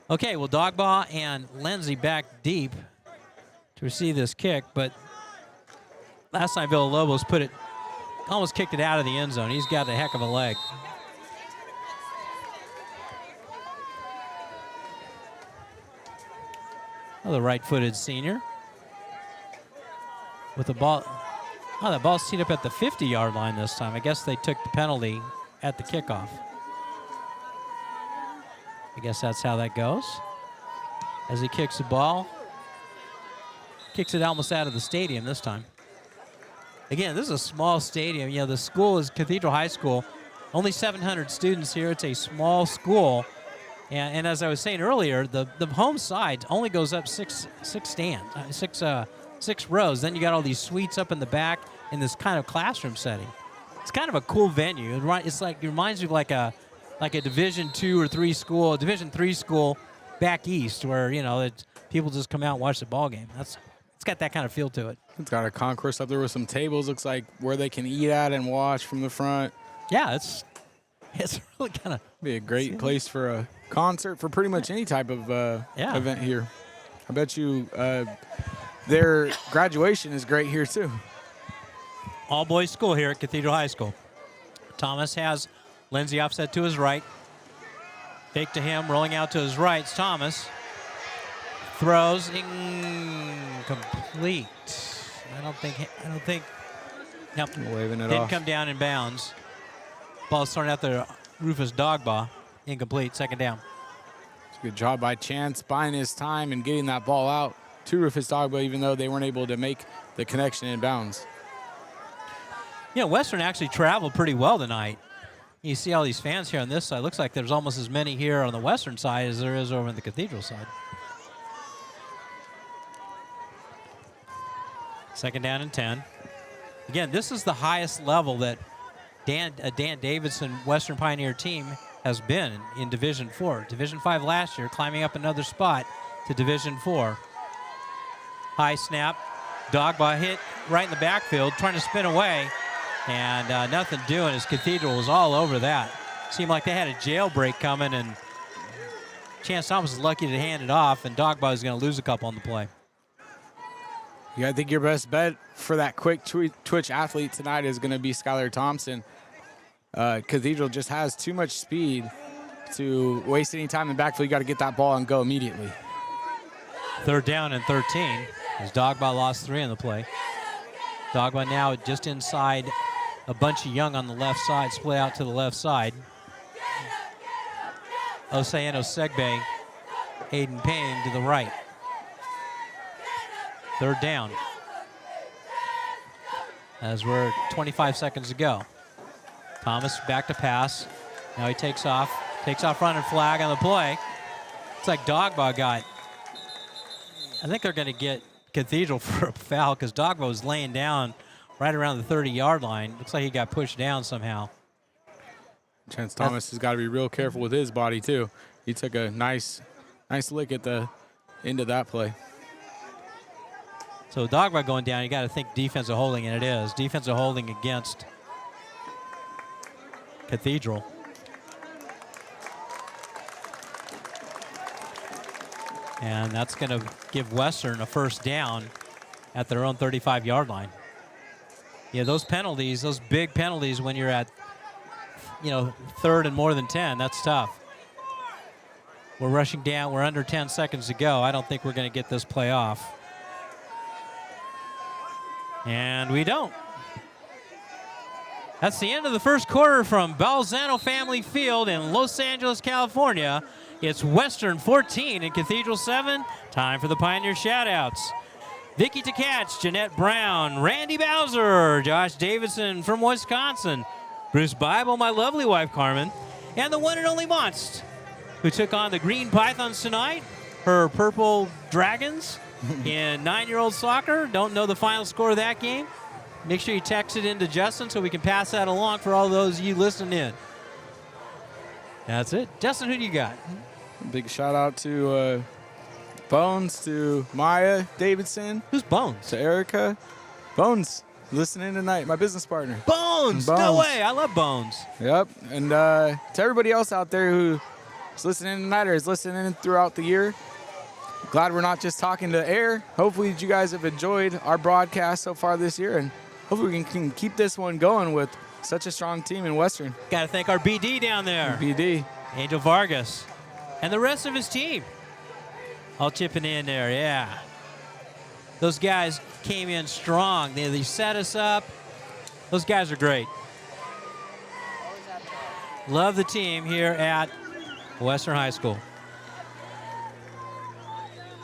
Okay, well, Dogbaugh and Lindsay back deep to receive this kick, but last time Villalobos almost kicked it out of the end zone. He's got a heck of a leg. The right-footed senior with the ball. Oh, that ball's teed up at the 50-yard line this time. I guess they took the penalty at the kickoff. I guess that's how that goes. As he kicks the ball. Kicks it almost out of the stadium this time. Again, this is a small stadium. The school is Cathedral High School. Only 700 students here. It's a small school. And as I was saying earlier, the home side only goes up six rows. Then you got all these suites up in the back in this kind of classroom setting. It's kind of a cool venue. It reminds me of like a Division II or III school, a Division III school back east, where people just come out and watch the ball game. It's got that kind of feel to it. It's got a concourse up there with some tables. Looks like where they can eat at and watch from the front. Yeah, it's really kind of be a great place for a concert, for pretty much any type of event here. I bet you their graduation is great here too. All boys school here at Cathedral High School. Thomas has Lindsay offset to his right. Fake to him, rolling out to his right. It's Thomas. Throws incomplete. I don't think. Nope. Waving it Didn't off. come down in bounds. Ball's thrown out there. Rufus Dogbaugh. Incomplete. Second down. It's a good job by Chance buying his time and getting that ball out to Rufus Dogbaugh, even though they weren't able to make the connection in bounds. Western actually traveled pretty well tonight. You see all these fans here on this side. Looks like there's almost as many here on the Western side as there is over on the Cathedral side. Second down and 10. Again, this is the highest level that Dan Davidson Western Pioneer team has been in Division 4. Division 5 last year, climbing up another spot to Division 4. High snap. Dogbaugh hit right in the backfield, trying to spin away, and nothing doing as Cathedral was all over that. Seemed like they had a jailbreak coming, and Chance Thomas was lucky to hand it off, and Dogbaugh was going to lose a couple on the play. I think your best bet for that quick twitch athlete tonight is going to be Skylar Thompson. Cathedral just has too much speed to waste any time in the backfield. You got to get that ball and go immediately. Third down and 13 as Dogbaugh lost 3 on the play. Dogbaugh now just inside a bunch of young on the left side, split out to the left side. Osaeno Segbe, Aiden Payne to the right. Third down. As we're 25 seconds to go. Thomas back to pass. Now he takes off running flag on the play. It's like Dogbaugh got. I think they're going to get Cathedral for a foul because Dogbaugh was laying down right around the 30-yard line. Looks like he got pushed down somehow. Chance Thomas has got to be real careful with his body too. He took a nice lick at the end of that play. So Dogbaugh going down, you got to think defensive holding, and it is. Defensive holding against Cathedral. And that's going to give Western a first down at their own 35-yard line. Yeah, those penalties, those big penalties when you're at, third and more than 10, that's tough. We're rushing down. We're under 10 seconds to go. I don't think we're going to get this play off. And we don't. That's the end of the first quarter from Balzano Family Field in Los Angeles, California. It's Western 14 and Cathedral 7. Time for the Pioneer shoutouts. Vicky Tkach, Jeanette Brown, Randy Bowser, Josh Davidson from Wisconsin, Bruce Bible, my lovely wife Carmen, and the one and only Monst, who took on the Green Pythons tonight, her Purple Dragons in 9-year-old soccer. Don't know the final score of that game. Make sure you text it into Justin so we can pass that along for all those of you listening in. That's it. Justin, who do you got? Big shout out to Bones, to Maya Davidson, Who's Bones? to Erica. Bones, listening tonight, my business partner. Bones! No Bones. way. I love Bones. Yep. And to everybody else out there who is listening tonight or is listening throughout the year, glad we're not just talking to air. Hopefully you guys have enjoyed our broadcast so far this year, and hopefully we can keep this one going with such a strong team in Western. Got to thank our BD down there. BD. Angel Vargas. And the rest of his team. All chipping in there, yeah. Those guys came in strong. They set us up. Those guys are great. Love the team here at Western High School.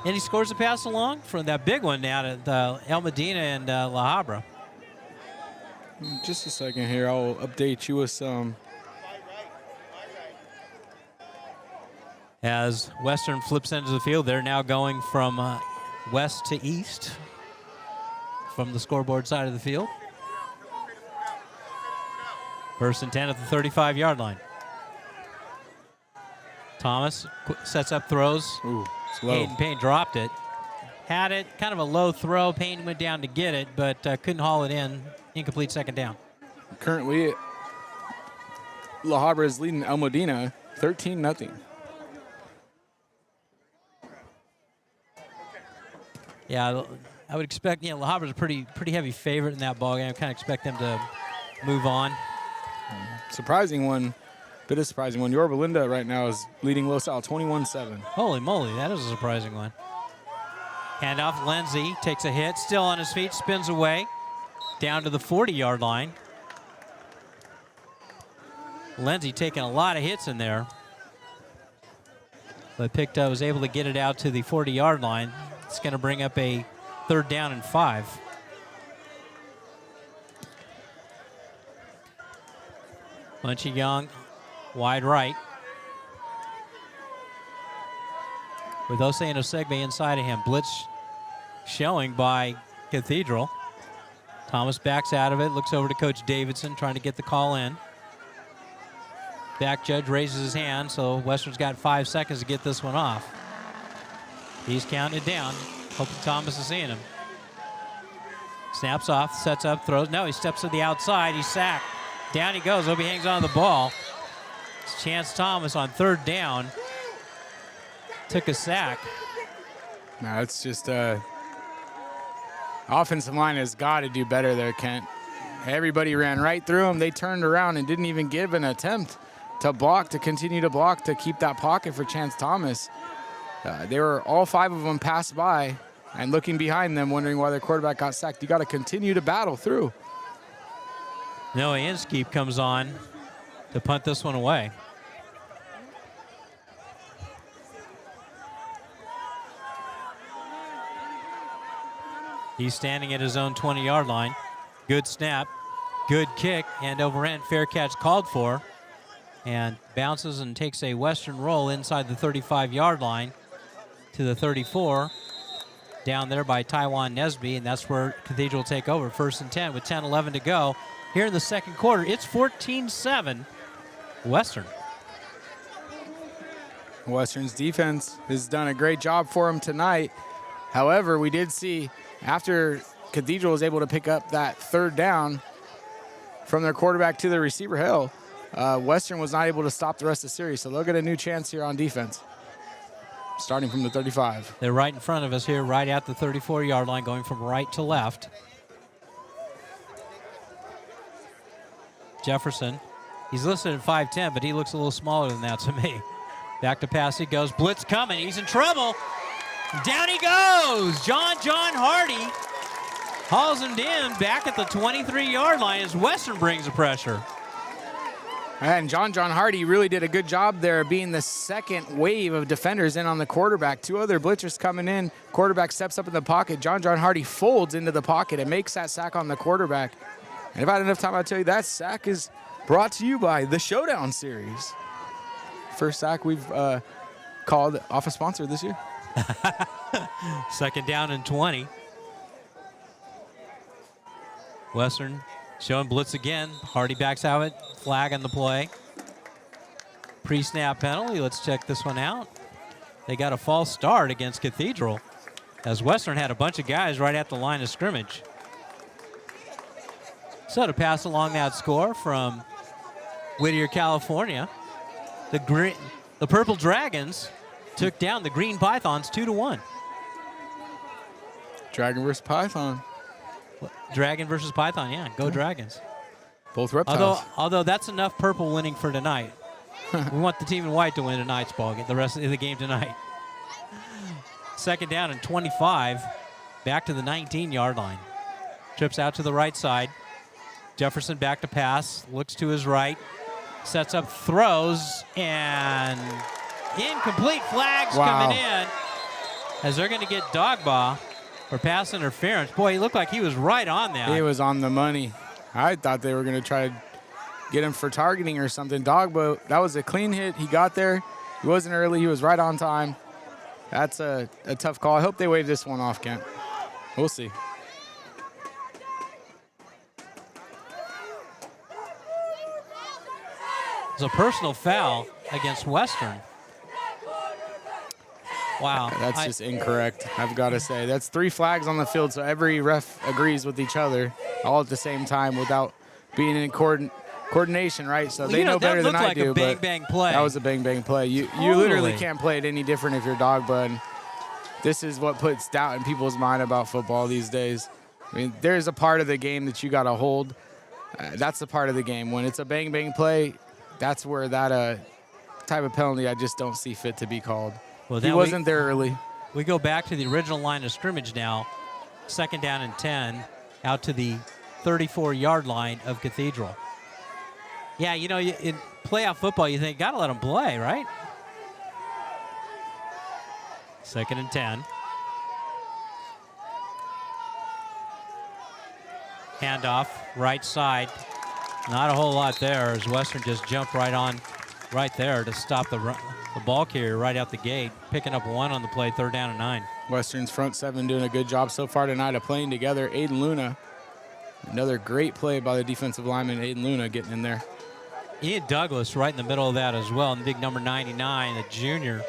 And he scores a pass along from that big one down at El Medina and La Habra. Just a second here. I'll update you with some. As Western flips into the field, they're now going from west to east from the scoreboard side of the field. 1st and 10 at the 35-yard line. Thomas sets up throws. Ooh, it's low. Payne dropped it. Had it, kind of a low throw. Payne went down to get it, but couldn't haul it in. Incomplete 2nd down. Currently, La Habra is leading El Medina 13-0. Yeah, I would expect, La Habra's a pretty heavy favorite in that ballgame. I kind of expect them to move on. Surprising one, bit of surprising one. Yorba Linda right now is leading Los Al 21-7. Holy moly, that is a surprising one. Handoff, Lindsay takes a hit, still on his feet, spins away, down to the 40-yard line. Lindsay taking a lot of hits in there, but was able to get it out to the 40-yard line. It's going to bring up a 3rd down and 5. Munchie Young, wide right. With Osei and Osegbe inside of him. Blitz showing by Cathedral. Thomas backs out of it, looks over to Coach Davidson, trying to get the call in. Back judge raises his hand, so Western's got 5 seconds to get this one off. He's counting it down. Hoping Thomas is seeing him. Snaps off, sets up, throws. No, he steps to the outside. He's sacked. Down he goes. Hope he hangs on to the ball. It's Chance Thomas on 3rd down. Took a sack. No, it's just offensive line has got to do better there, Kent. Everybody ran right through him. They turned around and didn't even give an attempt to block, to continue to block, to keep that pocket for Chance Thomas. They were all 5 of them passed by and looking behind them, wondering why their quarterback got sacked. You got to continue to battle through. Noah Inskeep comes on to punt this one away. He's standing at his own 20-yard line. Good snap, good kick, and overhand fair catch called for. And bounces and takes a Western roll inside the 35-yard line to the 34. Down there by Taiwan Nesby, and that's where Cathedral will take over. 1st and 10 with 10-11 to go. Here in the 2nd quarter, it's 14-7 Western. Western's defense has done a great job for them tonight. However, we did see after Cathedral was able to pick up that 3rd down from their quarterback to the receiver hill, Western was not able to stop the rest of the series, so they'll get a new chance here on defense, starting from the 35. They're right in front of us here, right at the 34-yard line, going from right to left. Jefferson, he's listed at 5'10", but he looks a little smaller than that to me. Back to pass he goes. Blitz coming. He's in trouble. Down he goes. John Hardy hauls him in back at the 23-yard line as Western brings the pressure. And John Hardy really did a good job there, being the second wave of defenders in on the quarterback. 2 other blitzers coming in. Quarterback steps up in the pocket. John Hardy folds into the pocket and makes that sack on the quarterback. And if I had enough time, I'll tell you that sack is brought to you by the Showdown Series. First sack we've called off a sponsor this year. 2nd down and 20. Western showing blitz again. Hardy backs out it. Flag on the play. Pre-snap penalty. Let's check this one out. they got a false start against Cathedral, as Western had a bunch of guys right at the line of scrimmage. So to pass along that score from Whittier, California, the Purple Dragons took down the Green Pythons 2-1. Dragon versus Python. Dragon versus Python, yeah. Go Dragons. Both reptiles. Although that's enough purple winning for tonight. We want the team in white to win tonight's ball game, the rest of the game tonight. Second down and 25, back to the 19-yard line. Trips out to the right side. Jefferson back to pass, looks to his right, sets up, throws, and incomplete. Flags coming in as they're going to get Dogba for pass interference. Boy, he looked like he was right on that. He was on the money. I thought they were going to try to get him for targeting or something. Dogba, that was a clean hit. He got there. He wasn't early. He was right on time. That's a tough call. I hope they wave this one off, Kent. We'll see. It's a personal foul against Western. Wow. That's just incorrect, I've got to say. That's 3 flags on the field, so every ref agrees with each other all at the same time without being in coordination, right? So they know better than I do. That looked like a bang-bang play. That was a bang-bang play. You literally can't play it any different if you're Dogba. And this is what puts doubt in people's mind about football these days. I mean, there's a part of the game that you got to hold. That's the part of the game. When it's a bang-bang play, that's where that type of penalty I just don't see fit to be called. Well, he wasn't there early. We go back to the original line of scrimmage now. Second down and 10, out to the 34-yard line of Cathedral. Yeah, you know, in playoff football, you think, got to let them play, right? Second and 10. Handoff, right side. Not a whole lot there as Western just jumped right there to stop the ball carrier right out the gate, picking up 1 on the play, 3rd down and 9. Western's front 7 doing a good job so far tonight of playing together. Aiden Luna, another great play by the defensive lineman, Aiden Luna, getting in there. Ian Douglas right in the middle of that as well, and big number 99, the junior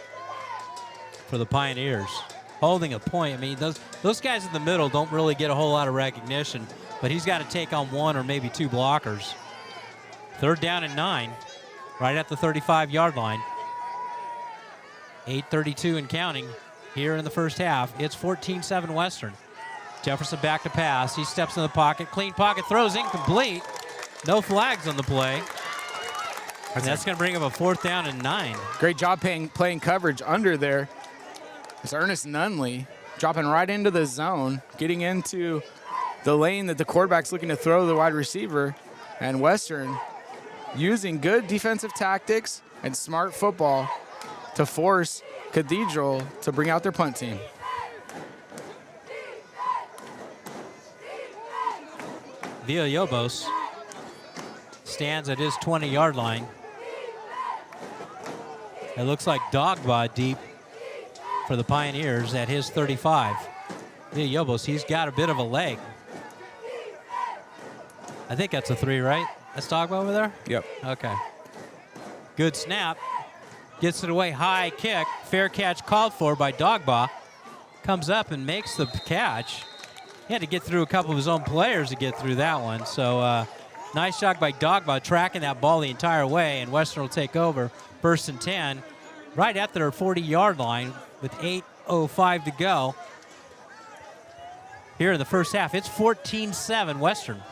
for the Pioneers. Holding a point. I mean, those guys in the middle don't really get a whole lot of recognition, but he's got to take on 1 or maybe 2 blockers. 3rd down and 9, right at the 35-yard line. 8:32 and counting here in the first half. It's 14-7 Western. Jefferson back to pass. He steps in the pocket. Clean pocket. Throws incomplete. No flags on the play. And that's going to bring up a 4th down and 9. Great job playing coverage under there. It's Ernest Nunley dropping right into the zone, getting into the lane that the quarterback's looking to throw the wide receiver. And Western using good defensive tactics and smart football to force Cathedral to bring out their punt team. Villalobos stands at his 20-yard line. It looks like Dogba deep for the Pioneers at his 35. Villalobos, he's got a bit of a leg. I think that's a 3, right? That's Dogba over there? Yep. Okay. Good snap. Gets it away, high kick. Fair catch called for by Dogba. Comes up and makes the catch. He had to get through a couple of his own players to get through that one. So nice job by Dogba tracking that ball the entire way, and Western will take over. 1st and 10, right at their 40-yard line with 8:05 to go. Here in the first half, it's 14-7 Western.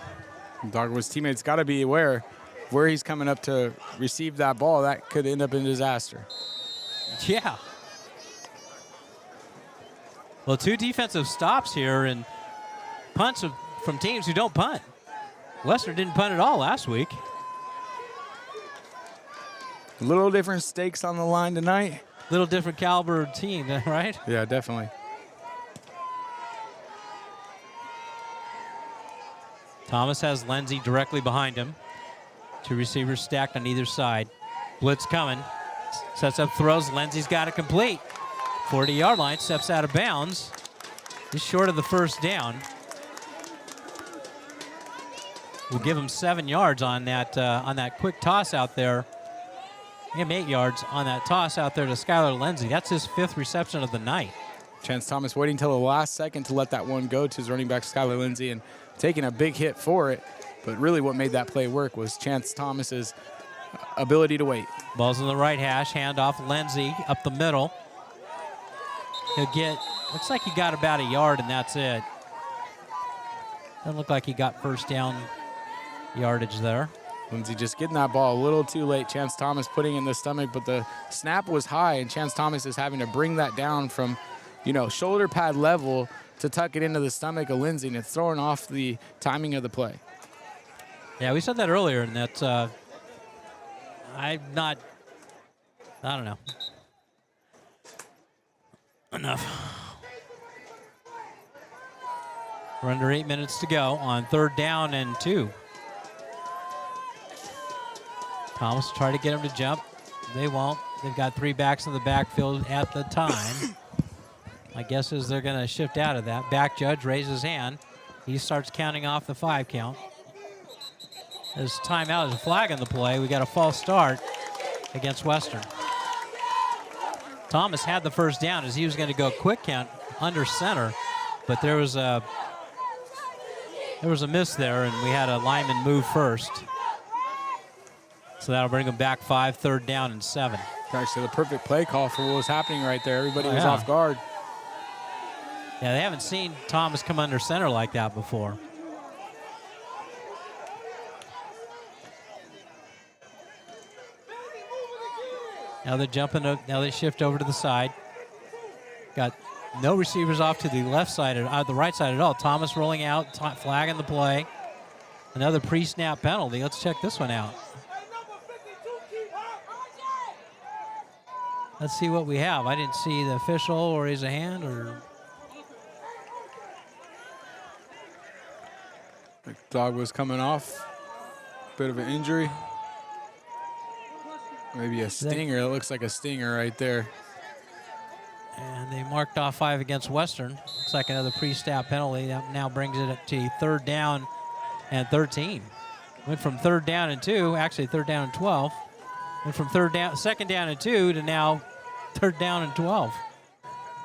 Dogba's teammates got to be aware where he's coming up to receive that ball. That could end up in disaster. Yeah. Well, 2 defensive stops here and punts from teams who don't punt. Western didn't punt at all last week. A little different stakes on the line tonight. Little different caliber team, right? Yeah, definitely. Thomas has Lindsey directly behind him. 2 receivers stacked on either side. Blitz coming. Sets up, throws. Lindsey's got it complete. 40-yard line, steps out of bounds. Just short of the 1st down. We'll give him 7 yards on that quick toss out there him 8 yards on that toss out there to Skylar Lindsey. That's his 5th reception of the night. Chance Thomas waiting till the last second to let that one go to his running back, Skylar Lindsey, and taking a big hit for it. But really what made that play work was Chance Thomas's ability to wait. Ball's in the right hash, handoff Lindsey up the middle. He'll get, looks like he got about a yard and that's it. Doesn't look like he got first down yardage there. Lindsey just getting that ball a little too late. Chance Thomas putting it in the stomach, but the snap was high, and Chance Thomas is having to bring that down from, shoulder pad level to tuck it into the stomach of Lindsey, and it's throwing off the timing of the play. Yeah, we said that earlier, and that's, I don't know. Enough. We're under 8 minutes to go on 3rd down and 2. Thomas will try to get him to jump. They won't. They've got 3 backs in the backfield at the time. My guess is they're going to shift out of that. Back judge raises his hand. He starts counting off the 5 count. There's timeout. There's a flag on the play. We got a false start against Western. Thomas had the first down as he was going to go quick count under center, but there was a miss there, and we had a lineman move first. So that'll bring them back 5, 3rd down and 7. Actually, the perfect play call for what was happening right there. Everybody was off guard. Yeah, they haven't seen Thomas come under center like that before. Now they're jumping. Now they shift over to the side. Got no receivers off to the left side, the right side at all. Thomas rolling out, flagging the play. Another pre-snap penalty. Let's check this one out. Let's see what we have. I didn't see the official or raise a hand or. The dog was coming off. Bit of an injury. Maybe a stinger. It looks like a stinger right there. And they marked off 5 against Western. Looks like another pre-snap penalty. That now brings it up to 3rd down and 13. Went from 3rd down and 2, actually 3rd down and 12. Went from 2nd down and 2 to now 3rd down and 12.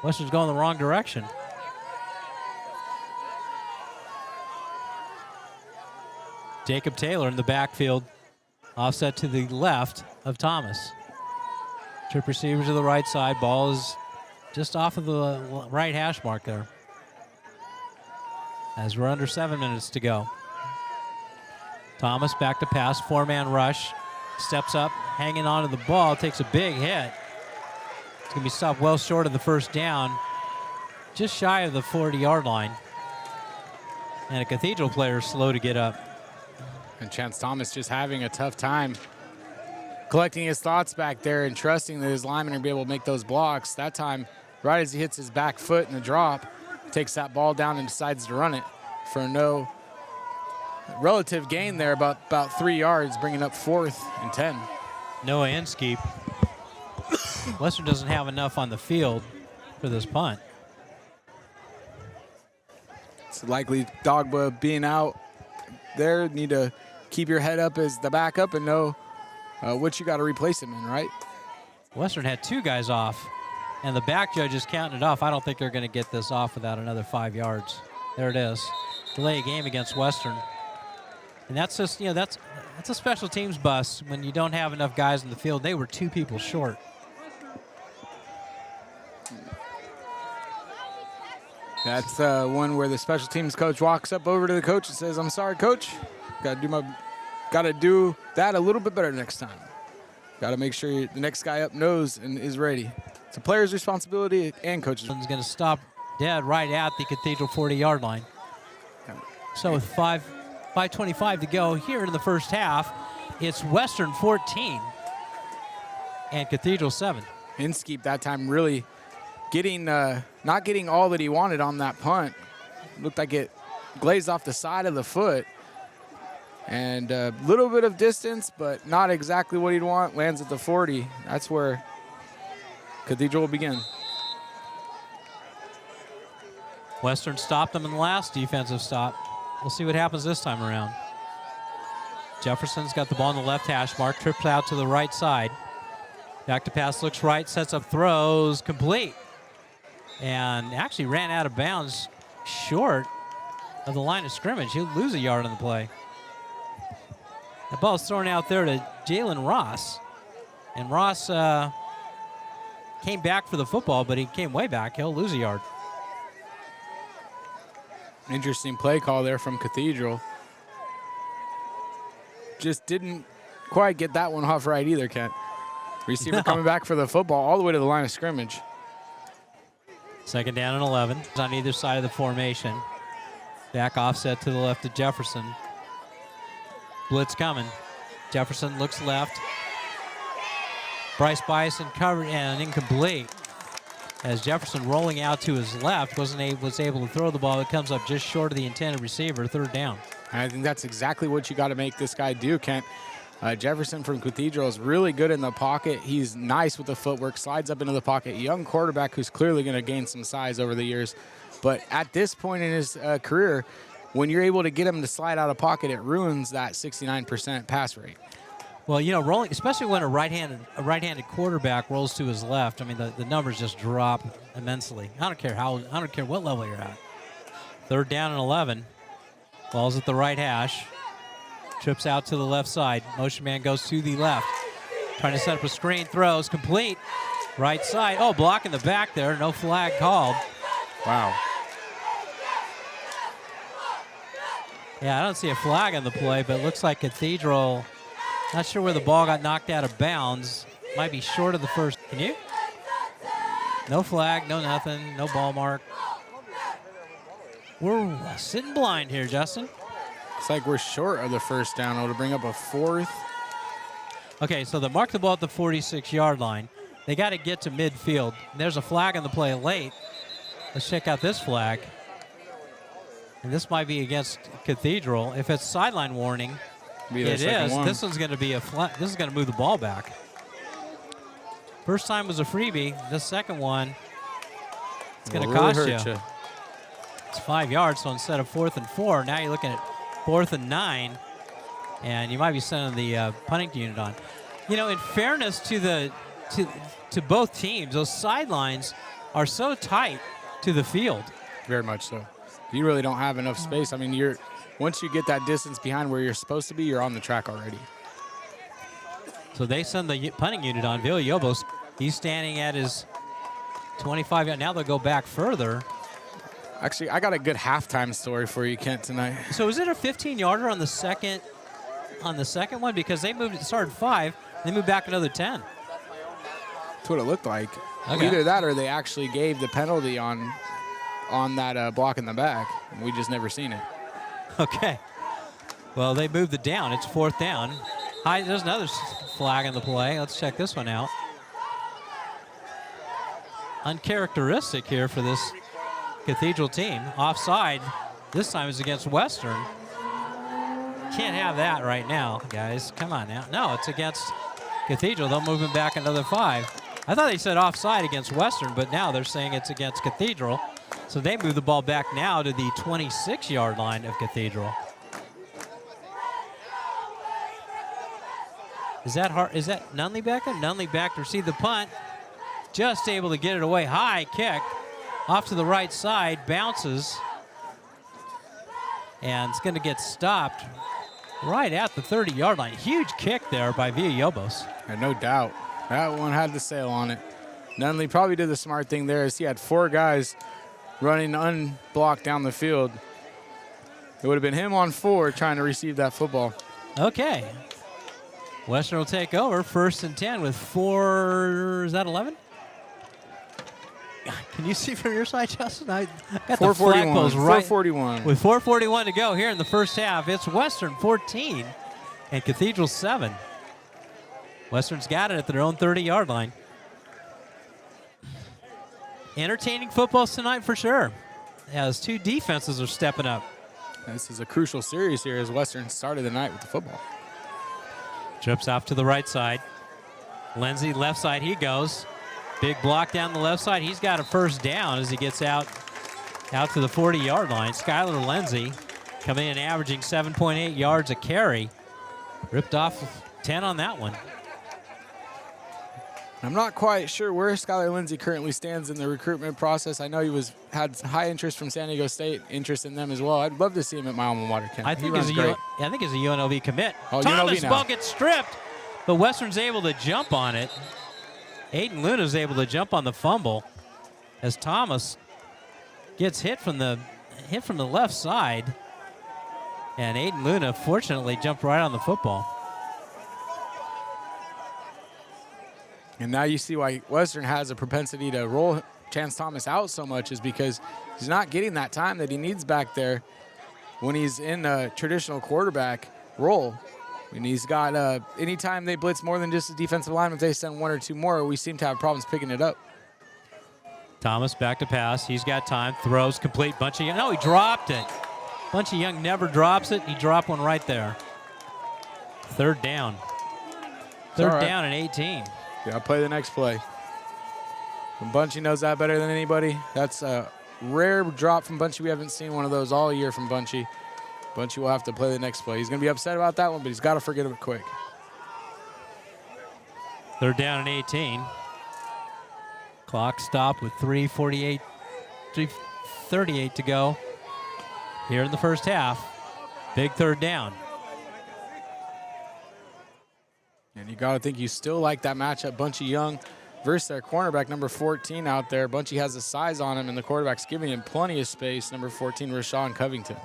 Western's going the wrong direction. Jacob Taylor in the backfield, offset to the left of Thomas. Trip receiver to the right side. Ball is just off of the right hash mark there. As we're under 7 minutes to go. Thomas back to pass, 4-man rush. Steps up, hanging on to the ball, takes a big hit. It's going to be stopped well short of the first down, just shy of the 40-yard line. And a Cathedral player is slow to get up. And Chance Thomas just having a tough time collecting his thoughts back there and trusting that his linemen are be able to make those blocks. That time, right as he hits his back foot in the drop, takes that ball down and decides to run it for no relative gain there, about 3 yards, bringing up 4th and 10. Noah Inskeep. Western doesn't have enough on the field for this punt. It's likely Dogba being out there. Need to keep your head up as the backup and know what you got to replace him in, right? Western had 2 guys off, and the back judge is counting it off. I don't think they're going to get this off without another 5 yards. There it is. Delay a game against Western. And that's just, that's a special teams bust when you don't have enough guys in the field. They were 2 people short. That's one where the special teams coach walks up over to the coach and says, "I'm sorry, coach. Got to do that a little bit better next time. Got to make sure the next guy up knows and is ready." It's a player's responsibility and coach's. One's going to stop dead right at the Cathedral 40-yard line. So with 5:25 to go here in the first half, it's Western 14 and Cathedral 7. Inskeep that time really not getting all that he wanted on that punt. Looked like it glazed off the side of the foot. And a little bit of distance, but not exactly what he'd want. Lands at the 40. That's where Cathedral will begin. Western stopped them in the last defensive stop. We'll see what happens this time around. Jefferson's got the ball on the left hash mark, trips out to the right side. Back to pass, looks right, sets up, throws, complete. And actually ran out of bounds short of the line of scrimmage. He'll lose a yard on the play. The ball's thrown out there to Jalen Ross. And Ross came back for the football, but he came way back. He'll lose a yard. Interesting play call there from Cathedral. Just didn't quite get that one off right either, Kent. Receiver coming back for the football all the way to the line of scrimmage. Second down and 11 on either side of the formation. Back offset to the left of Jefferson. Blitz coming. Jefferson looks left. Bryce Bison covered and incomplete. As Jefferson rolling out to his left was able to throw the ball. It comes up just short of the intended receiver, third down. And I think that's exactly what you got to make this guy do, Kent. Jefferson from Cathedral is really good in the pocket. He's nice with the footwork, slides up into the pocket. Young quarterback who's clearly going to gain some size over the years. But at this point in his career, when you're able to get him to slide out of pocket, it ruins that 69% pass rate. Well, you know, rolling, especially when a right-handed quarterback rolls to his left, I mean, the numbers just drop immensely. I don't care what level you're at. Third down and 11. Ball's at the right hash. Trips out to the left side. Motion man goes to the left. Trying to set up a screen, throws, complete. Right side. Oh, block in the back there. No flag called. Wow. Yeah, I don't see a flag on the play, but it looks like Cathedral, not sure where the ball got knocked out of bounds. Might be short of the first. Can you? No flag, no nothing, no ball mark. We're sitting blind here, Justin. It's like we're short of the first down. It'll bring up a fourth. Okay, so they mark the ball at the 46-yard line. They got to get to midfield. There's a flag on the play late. Let's check out this flag. And this might be against Cathedral. If it's sideline warning, it is. One. This one's going to be a flag. This is going to move the ball back. First time was a freebie. This second one, it's going to cost you. It's 5 yards, so instead of 4th and 4, now you're looking at 4th and 9, and you might be sending the punting unit on. You know, in fairness to both teams, those sidelines are so tight to the field. Very much so. You really don't have enough space. I mean, once you get that distance behind where you're supposed to be, you're on the track already. So they send the punting unit on. Villalobos, he's standing at his 25. Now they'll go back further. Actually, I got a good halftime story for you, Kent, tonight. So is it a 15-yarder on the second one? Because they moved, it started 5, they moved back another 10. That's what it looked like. Okay. Either that or they actually gave the penalty on that block in the back, and we just never seen it. Okay. Well, they moved it down. It's 4th down. There's another flag on the play. Let's check this one out. Uncharacteristic here for this Cathedral team. Offside. This time is against Western. Can't have that right now, guys. Come on now. No, it's against Cathedral. They'll move him back another 5. I thought they said offside against Western, but now they're saying it's against Cathedral. So they move the ball back now to the 26-yard line of Cathedral. Is that Nunley back up? Nunley back to receive the punt. Just able to get it away. High kick. Off to the right side. Bounces. And it's going to get stopped right at the 30-yard line. Huge kick there by Villalobos. And no doubt. That one had the sail on it. Nunley probably did the smart thing there as he had 4 guys running unblocked down the field. It would have been him on 4 trying to receive that football. Okay. Western will take over. 1st and 10 with 4, is that 11? Can you see from your side, Justin? I got the flag post right. 441. With 4:41 to go here in the first half, it's Western 14 and Cathedral 7. Western's got it at their own 30-yard line. Entertaining footballs tonight for sure, as 2 defenses are stepping up. This is a crucial series here as Western started the night with the football. Trips off to the right side. Lindsey, left side he goes. Big block down the left side. He's got a 1st down as he gets out to the 40-yard line. Skylar Lindsey coming in averaging 7.8 yards a carry. Ripped off 10 on that one. I'm not quite sure where Skylar Lindsey currently stands in the recruitment process. I know he had high interest from San Diego State, interest in them as well. I'd love to see him at my alma mater, Ken. I think he's a UNLV commit. Oh, Thomas UNLV now. ball gets stripped, but Western's able to jump on it. Aiden Luna's able to jump on the fumble as Thomas gets hit from the left side, and Aiden Luna fortunately jumped right on the football. And now you see why Western has a propensity to roll Chance Thomas out so much, is because he's not getting that time that he needs back there when he's in a traditional quarterback role. And he's got, anytime they blitz more than just a defensive lineman, if they send one or two more, we seem to have problems picking it up. Thomas back to pass. He's got time. Throws complete. Bunchy Young. No, he dropped it. Bunchy Young never drops it. He dropped one right there. Third down. Third down and 18. Yeah, I'll play the next play. And Bunchy knows that better than anybody. That's a rare drop from Bunchy. We haven't seen one of those all year from Bunchy. Bunchy will have to play the next play. He's going to be upset about that one, but he's got to forget it quick. Third down and 18. Clock stopped with 3:38 to go here in the first half. Big third down. And you got to think you still like that matchup, Bunchy Young versus their cornerback, number 14 out there. Bunchy has the size on him, and the quarterback's giving him plenty of space, number 14, Rashawn Covington.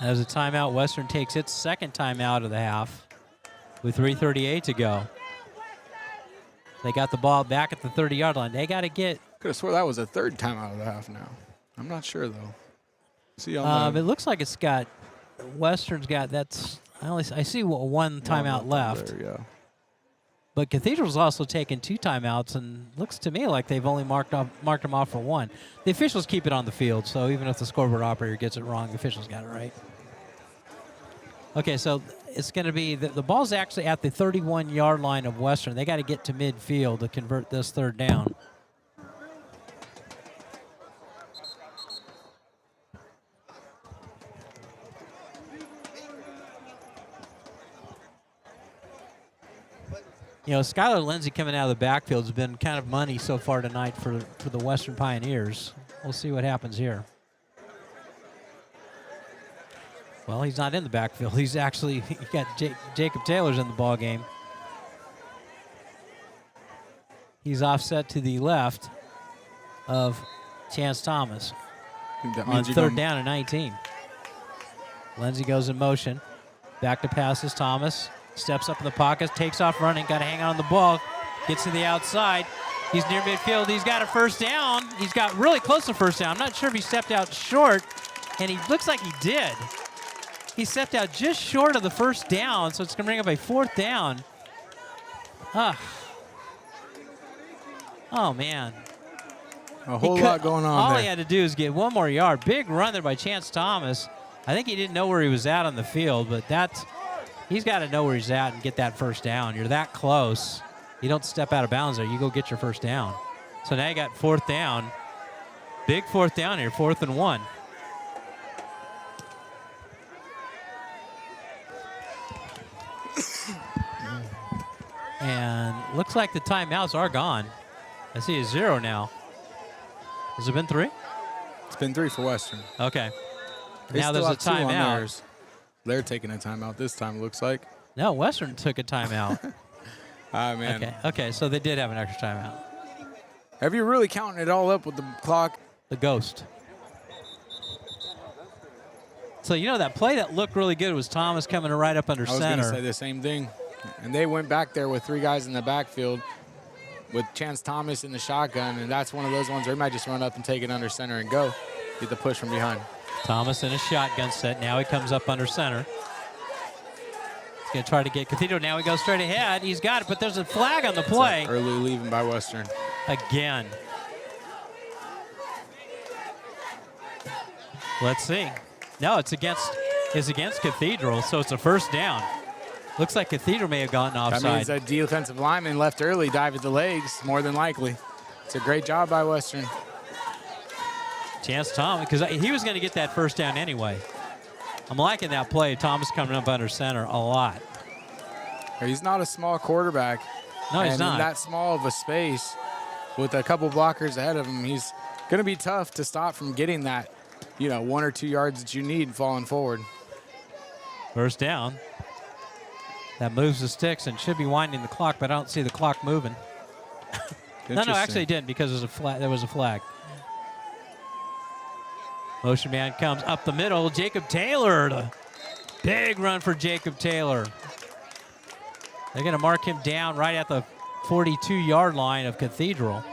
As a timeout, Western takes its second timeout of the half with 3:38 to go. They got the ball back at the 30-yard line. They got to get... Could have swore that was a third timeout of the half now. I'm not sure, though. See on it looks like it's got... Western's got... I see one timeout left. There, yeah. But Cathedral's also taken two timeouts, and looks to me like they've only marked them off for one. The officials keep it on the field, so even if the scoreboard operator gets it wrong, the officials got it right. Okay, so it's going to be the ball's actually at the 31-yard line of Western. They got to get to midfield to convert this third down. You know, Skylar Lindsey coming out of the backfield has been kind of money so far tonight for the Western Pioneers. We'll see what happens here. Well, he's not in the backfield. He got Jacob Taylor's in the ball game. He's offset to the left of Chance Thomas on third down and 19. Lindsey goes in motion. Back to passes Thomas. Steps up in the pocket, takes off running, got to hang on the ball, gets to the outside. He's near midfield. He's got a first down. He's got really close to first down. I'm not sure if he stepped out short, and he looks like he did. He stepped out just short of the first down, so it's going to bring up a fourth down. Oh, man. A whole lot going on all there. He had to do is get one more yard. Big run there by Chance Thomas. I think he didn't know where he was at on the field, but he's got to know where he's at and get that first down. You're that close. You don't step out of bounds there. You go get your first down. So now you got fourth down. Big fourth down here, 4th and 1. And looks like the timeouts are gone. I see a 0 now. Has it been 3? It's been 3 for Western. Okay. They now still there's a have 2 on timeout. theirs. They're taking a timeout this time, it looks like. No, Western took a timeout. Man. Okay, so they did have an extra timeout. Have you really counting it all up with the clock? The ghost. So, you know, that play that looked really good was Thomas coming right up under center. I was going to say the same thing. And they went back there with 3 guys in the backfield with Chance Thomas in the shotgun, and that's one of those ones where he might just run up and take it under center and go. Get the push from behind. Thomas in a shotgun set. Now he comes up under center. He's going to try to get Cathedral. Now he goes straight ahead. He's got it, but there's a flag on the play. Early leaving by Western. Again. Let's see. No, it's against Cathedral, so it's a first down. Looks like Cathedral may have gotten offside. That means that defensive lineman left early, dived at the legs, more than likely. It's a great job by Western. Chance Thomas, because he was going to get that first down anyway. I'm liking that play. Thomas coming up under center a lot. He's not a small quarterback. No, he's and not. In that small of a space with a couple blockers ahead of him, he's going to be tough to stop from getting that, 1 or 2 yards that you need falling forward. First down. That moves the sticks and should be winding the clock, but I don't see the clock moving. No, actually it didn't because there was a flag. Motion man comes up the middle. Jacob Taylor. Big run for Jacob Taylor. They're going to mark him down right at the 42-yard line of Cathedral.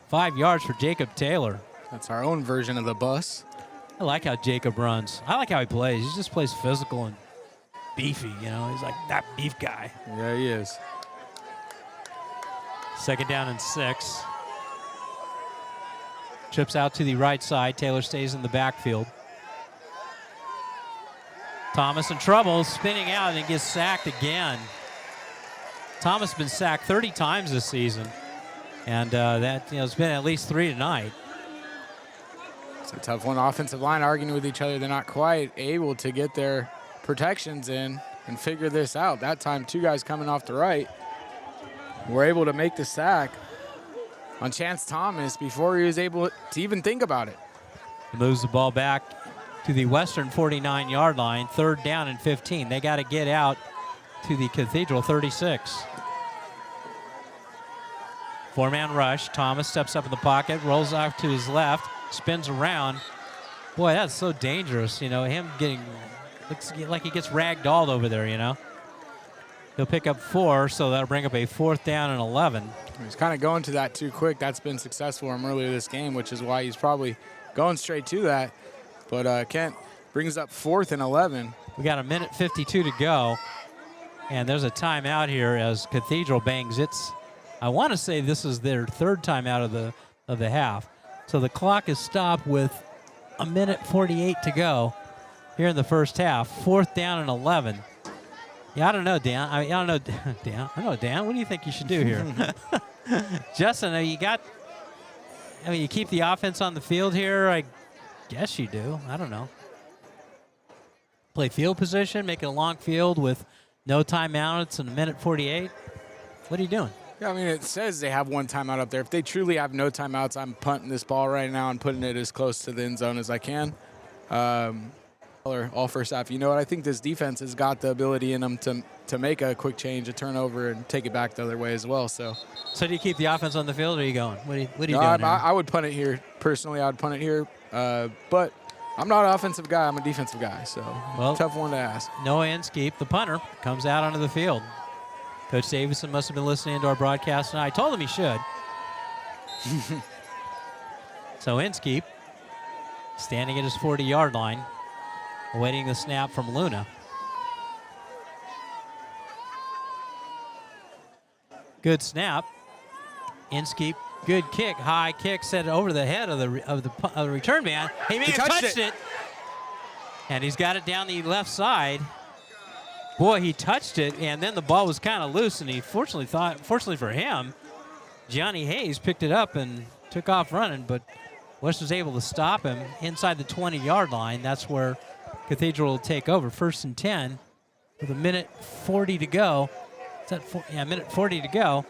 5 yards for Jacob Taylor. That's our own version of the bus. I like how Jacob runs. I like how he plays. He just plays physical and beefy, He's like that beef guy. Yeah, he is. Second down and 6. Trips out to the right side. Taylor stays in the backfield. Thomas in trouble, spinning out and gets sacked again. Thomas has been sacked 30 times this season. And it's been at least 3 tonight. It's a tough one. Offensive line arguing with each other. They're not quite able to get their protections in and figure this out. That time, 2 guys coming off the right were able to make the sack on Chance Thomas before he was able to even think about it. He moves the ball back to the Western 49-yard line. 3rd down and 15. They got to get out to the Cathedral 36. 4-man rush. Thomas steps up in the pocket, rolls off to his left, spins around. Boy, that's so dangerous. Him looks like he gets ragdolled over there, He'll pick up 4, so that'll bring up a 4th down and 11. He's kind of going to that too quick. That's been successful for him earlier this game, which is why he's probably going straight to that. But Kent brings up 4th and 11. We got a minute 52 to go, and there's a timeout here as Cathedral bangs its. I want to say this is their 3rd timeout of the half. So the clock is stopped with a minute 48 to go here in the first half. 4th down and 11. Yeah, I don't know, Dan. I don't know, Dan. I know, Dan. What do you think you should do here? Justin, you keep the offense on the field here? I guess you do. I don't know. Play field position, make it a long field with no timeouts and a minute 48. What are you doing? Yeah, it says they have 1 timeout up there. If they truly have no timeouts, I'm punting this ball right now and putting it as close to the end zone as I can. All first half. I think this defense has got the ability in them to make a quick change, a turnover, and take it back the other way as well. So do you keep the offense on the field, or are you going? What are you doing? I would punt it here. Personally, I would punt it here. But I'm not an offensive guy. I'm a defensive guy. So tough one to ask. Noah Inskeep, the punter, comes out onto the field. Coach Davison must have been listening to our broadcast tonight. I told him he should. So Inskeep, standing at his 40-yard line, awaiting the snap from Luna. Good snap. Inskeep, good kick, high kick, set it over the head of the return man. He may have touched it. And he's got it down the left side. Boy, he touched it, and then the ball was kind of loose, and he fortunately for him, Johnny Hayes picked it up and took off running, but West was able to stop him inside the 20-yard line. That's where Cathedral will take over. 1st and 10 with a minute 40 to go. Minute 40 to go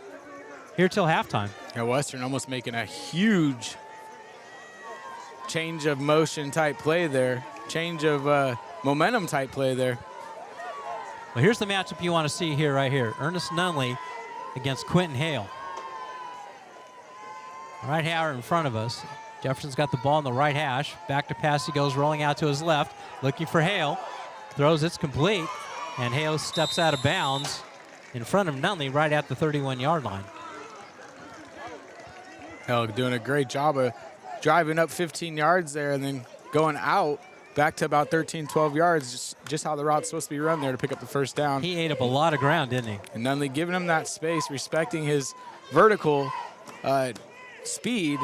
here till halftime. Yeah, Western almost making a huge change of motion type play there, change of momentum type play there. Well, here's the matchup you want to see here, right here. Ernest Nunley against Quentin Hale. Right hash in front of us. Jefferson's got the ball in the right hash. Back to pass he goes, rolling out to his left, looking for Hale. Throws, it's complete, and Hale steps out of bounds in front of Nunley right at the 31-yard line. Hale doing a great job of driving up 15 yards there and then going out back to about 13, 12 yards, just how the route's supposed to be run there to pick up the 1st down. He ate up a lot of ground, didn't he? And Nunley giving him that space, respecting his vertical speed,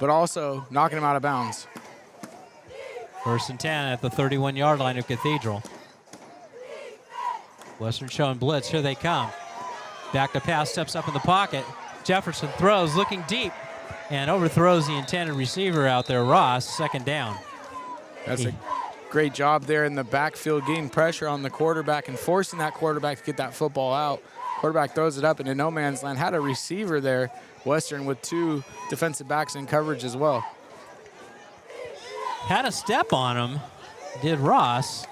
but also knocking him out of bounds. 1st and 10 at the 31-yard line of Cathedral. Western showing blitz. Here they come. Back to pass, steps up in the pocket. Jefferson throws, looking deep, and overthrows the intended receiver out there, Ross. 2nd down. That's a Great job there in the backfield, getting pressure on the quarterback and forcing that quarterback to get that football out. Quarterback throws it up into no man's land. Had a receiver there, Western, with 2 defensive backs in coverage as well. Had a step on him, did Ross,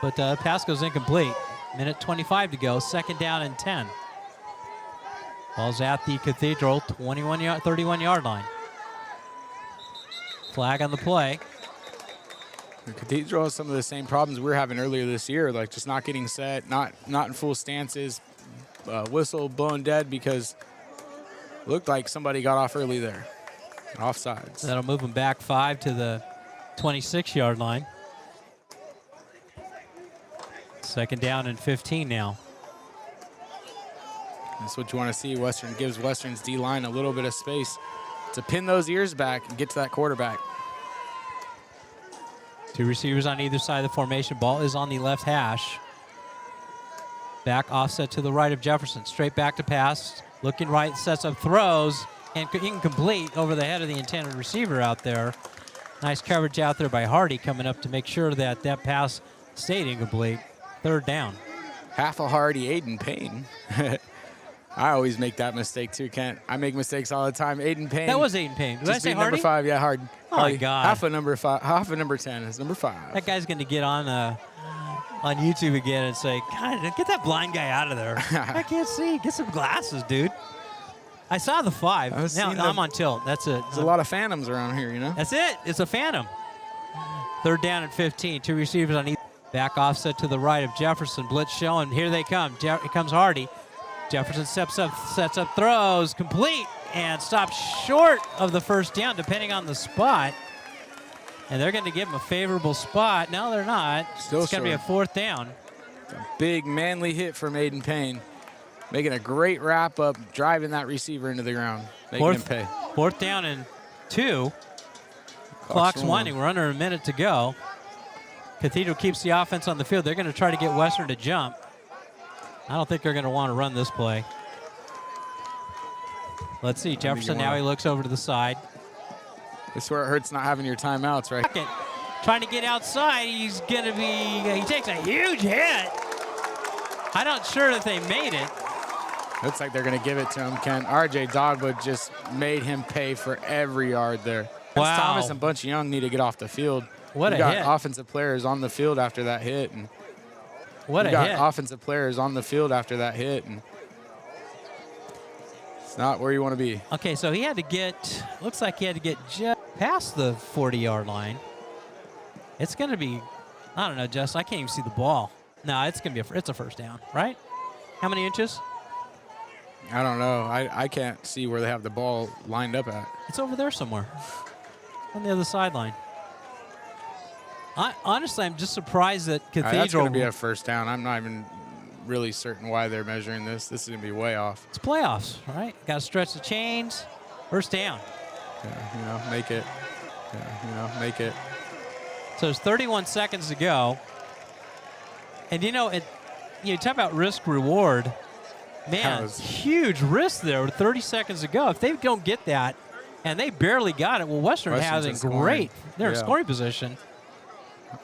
but pass goes incomplete. Minute 25 to go, 2nd down and 10. Ball's at the Cathedral 31-yard line. Flag on the play. The Cathedral has some of the same problems we were having earlier this year, like just not getting set, not in full stances, whistle blown dead because it looked like somebody got off early there. Offsides. That'll move them back 5 to the 26-yard line. 2nd down and 15 now. That's what you want to see. Western gives Western's D-line a little bit of space to pin those ears back and get to that quarterback. 2 receivers on either side of the formation. Ball is on the left hash. Back offset to the right of Jefferson. Straight back to pass. Looking right, sets up throws, and incomplete over the head of the intended receiver out there. Nice coverage out there by Hardy coming up to make sure that that pass stayed incomplete. 3rd down. Half a Hardy, Aiden Payne. I always make that mistake too, Kent. I make mistakes all the time. Aiden Payne. That was Aiden Payne. Did I say Hardy? Number 5, yeah, Hardy. Oh, my God. Half of number 5, half of number 10 is number 5. That guy's going to get on YouTube again and say, God, get that blind guy out of there. I can't see. Get some glasses, dude. I saw the 5. Now I'm on tilt. That's it. There's a lot of phantoms around here, you know? That's it. It's a phantom. 3rd down and 15. 2 receivers on either. Back offset to the right of Jefferson. Blitz showing. Here they come. Here comes Hardy. Jefferson steps up, sets up, throws, complete, and stops short of the 1st down, depending on the spot. And they're going to give him a favorable spot. No, they're not. Still it's going to be a 4th down. A big, manly hit from Aiden Payne. Making a great wrap-up, driving that receiver into the ground, making him pay. 4th down and 2. Clock's winding. We're under a minute to go. Cathedral keeps the offense on the field. They're going to try to get Western to jump. I don't think they're going to want to run this play. Let's see. Jefferson, now he looks over to the side. This is where it hurts not having your timeouts, right? Trying to get outside. He's going to be, he takes a huge hit. I'm not sure that they made it. Looks like they're going to give it to him, Ken. R.J. Dogwood just made him pay for every yard there. Wow. Thomas and Bunch Young need to get off the field. What a hit. We got offensive players on the field after that hit. And what a hit. Offensive players on the field after that hit. And it's not where you want to be. Okay, so he had to get, looks like he had to get just past the 40-yard line. It's going to be, I don't know, Justin, I can't even see the ball. No, it's going to be it's a 1st down, right? How many inches? I don't know. I can't see where they have the ball lined up at. It's over there somewhere on the other sideline. Honestly, I'm just surprised that Cathedral. That's going to be a 1st down. I'm not even really certain why they're measuring this. This is going to be way off. It's playoffs, right? Got to stretch the chains. 1st down. Yeah, make it. Yeah, make it. So there's 31 seconds to go. And, you talk about risk-reward. Man, huge risk there with 30 seconds to go. If they don't get that, and they barely got it, well, Western's great. They're in scoring position.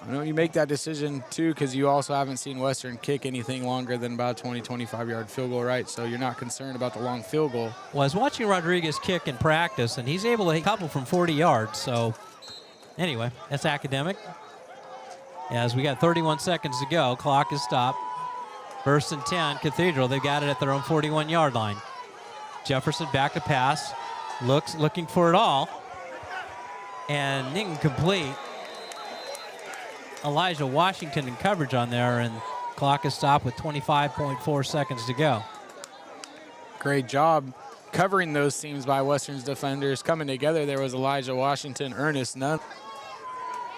I know you make that decision, too, because you also haven't seen Western kick anything longer than about a 20, 25-yard field goal, right? So you're not concerned about the long field goal. Well, I was watching Rodriguez kick in practice, and he's able to hit a couple from 40 yards. So, anyway, that's academic. As we got 31 seconds to go, clock is stopped. 1st and 10, Cathedral. They've got it at their own 41-yard line. Jefferson back to pass. Looking for it all. And incomplete. Elijah Washington in coverage on there, and clock is stopped with 25.4 seconds to go. Great job covering those seams by Western's defenders. Coming together, there was Elijah Washington, Ernest Nunn.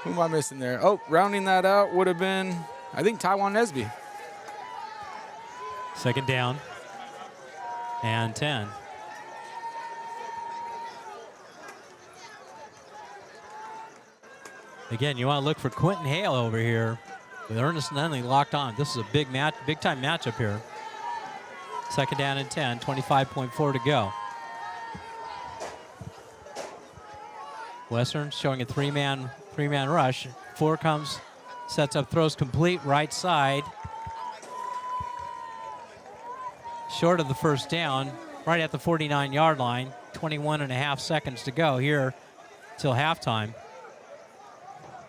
Who am I missing there? Oh, rounding that out would have been, I think, Taiwan Nesby. 2nd down and 10. Again, you want to look for Quentin Hale over here with Ernest Nunley locked on. This is a big time matchup here. 2nd down and 10, 25.4 to go. Western showing a three-man rush. 4 comes, sets up, throws complete, right side. Short of the first down, right at the 49-yard line. 21 and a half seconds to go here till halftime.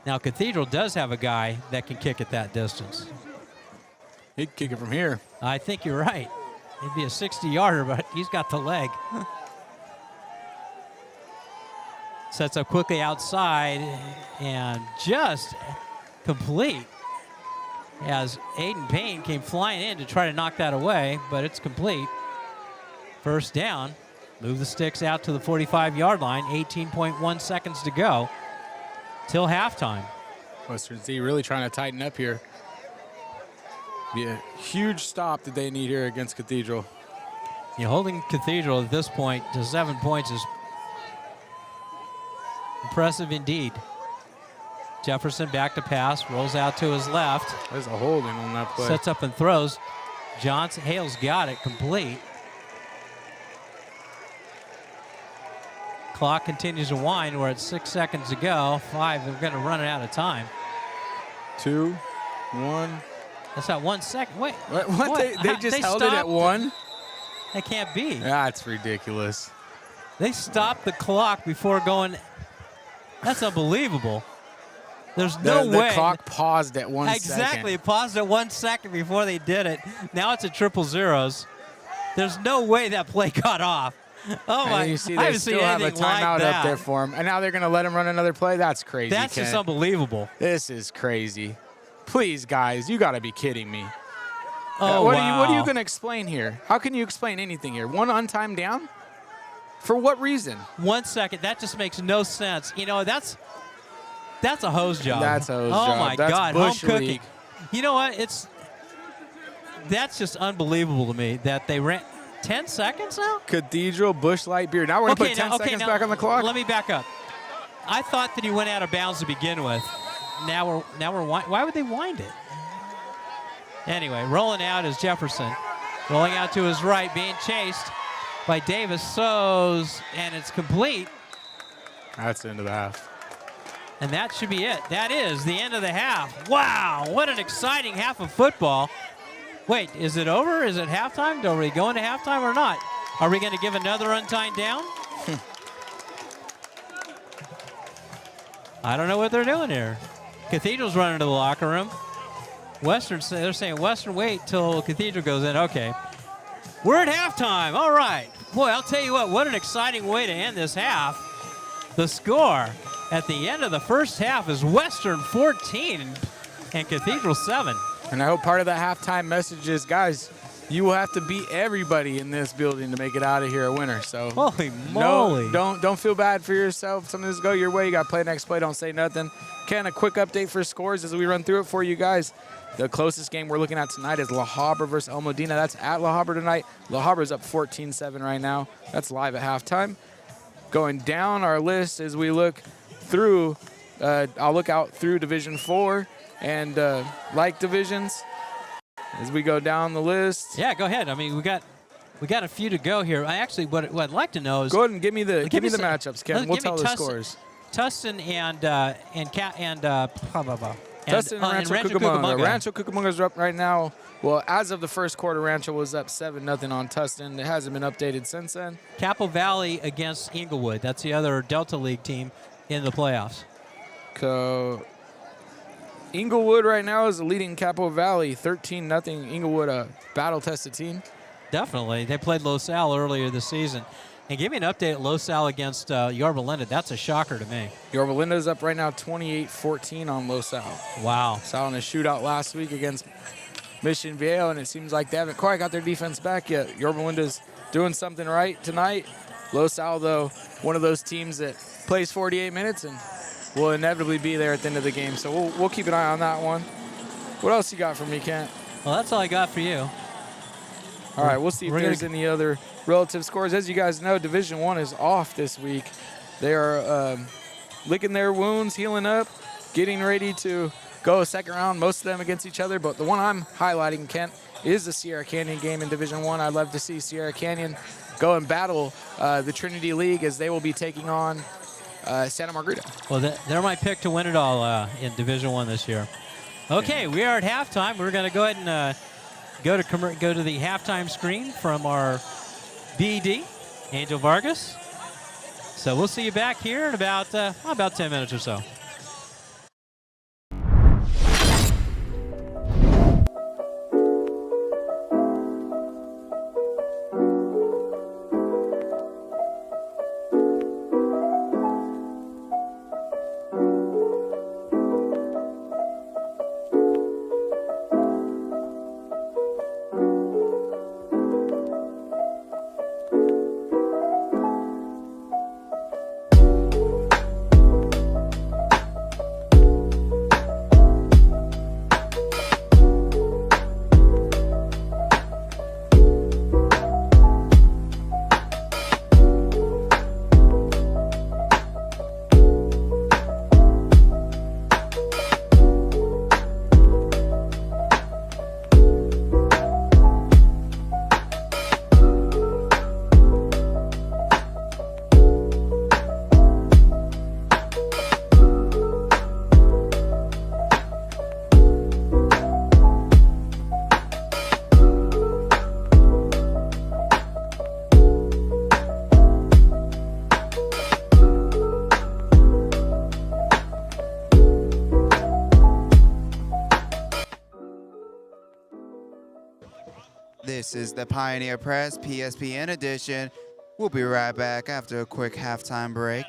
Now, Cathedral does have a guy that can kick at that distance. He'd kick it from here. I think you're right. It'd be a 60-yarder, but he's got the leg. Sets up quickly outside and just complete. As Aiden Payne came flying in to try to knock that away, but it's complete. First down. Move the sticks out to the 45-yard line. 18.1 seconds to go till halftime. Western Z really trying to tighten up here. Be a huge stop that they need here against Cathedral. Holding Cathedral at this point to 7 points is impressive indeed. Jefferson back to pass, rolls out to his left. There's a holding on that play. Sets up and throws. Johnson, Hale's got it complete. Clock continues to wind. We're at 6 seconds to go. 5, we're going to run it out of time. 2, 1. That's not 1 second. Wait. What? They just held it at 1? That can't be. That's ridiculous. They stopped the clock before going. That's unbelievable. There's no way. The clock paused at 1 second. Exactly. It paused at 1 second before they did it. Now it's a triple zeros. There's no way that play got off. Oh, my. You see, I they haven't still seen have a anything timeout like that. up there for him. And now they're going to let him run another play? That's crazy. That's just unbelievable. This is crazy. Please, guys, you got to be kidding me. Oh, what wow. What are you going to explain here? How can you explain anything here? One untimed down? For what reason? 1 second. That just makes no sense. That's a hose job. That's a hose oh job. My That's God. Bush Home cooking. League. You know what? That's just unbelievable to me that they ran 10 seconds now? Cathedral, Bush Light Beer. Now we're going to put 10 seconds back on the clock? Let me back up. I thought that he went out of bounds to begin with. Now we're why would they wind it? Anyway, rolling out is Jefferson. Rolling out to his right, being chased by Davis. And it's complete. That's the end of the half. And that should be it. That is the end of the half. Wow, what an exciting half of football. Wait, is it over? Is it halftime? Are we going to halftime or not? Are we going to give another untied down? I don't know what they're doing here. Cathedral's running to the locker room. They're saying, Western, wait till Cathedral goes in. Okay. We're at halftime. All right. Boy, I'll tell you what an exciting way to end this half. The score at the end of the first half is Western 14 and Cathedral 7. And I hope part of that halftime message is, guys, you will have to beat everybody in this building to make it out of here a winner. So holy moly. Don't feel bad for yourself. Something doesn't go your way. You got to play next play. Don't say nothing. Ken, a quick update for scores as we run through it for you guys. The closest game we're looking at tonight is La Habra versus El Modena. That's at La Habra tonight. La Habra's up 14-7 right now. That's live at halftime. Going down our list as we look through, I'll look out through Division 4 and like divisions as we go down the list. Yeah, go ahead. I mean, we got a few to go here. what I'd like to know is go ahead and give me the matchups, Ken. We'll tell the scores. Tustin and Tustin and Rancho Cucamonga. Rancho Cucamonga's up right now. Well, as of the first quarter, Rancho was up 7-0 on Tustin. It hasn't been updated since then. Capo Valley against Inglewood. That's the other Delta League team in the playoffs. Inglewood right now is leading Capo Valley 13-0. Inglewood, a battle-tested team. Definitely. They played Los Al earlier this season. And give me an update at Los Al against Yorba Linda. That's a shocker to me. Yorba Linda's up right now 28-14 on Los Al. Wow. Saw in a shootout last week against Mission Viejo, and it seems like they haven't quite got their defense back yet. Yorba Linda's doing something right tonight. Los Al, though, one of those teams that plays 48 minutes and will inevitably be there at the end of the game. So we'll keep an eye on that one. What else you got for me, Kent? Well, that's all I got for you. All right, we'll see if there's any other relative scores. As you guys know, Division I is off this week. They are licking their wounds, healing up, getting ready to go a second round, most of them against each other. But the one I'm highlighting, Kent, is the Sierra Canyon game in Division I. I'd love to see Sierra Canyon go and battle the Trinity League as they will be taking on Santa Margarita. Well, they're my pick to win it all in Division I this year. Okay, we are at halftime. We're going to go ahead and go to the halftime screen from our BD, Angel Vargas. So we'll see you back here in about 10 minutes or so. This is the Pioneer Press PSPN edition. We'll be right back after a quick halftime break.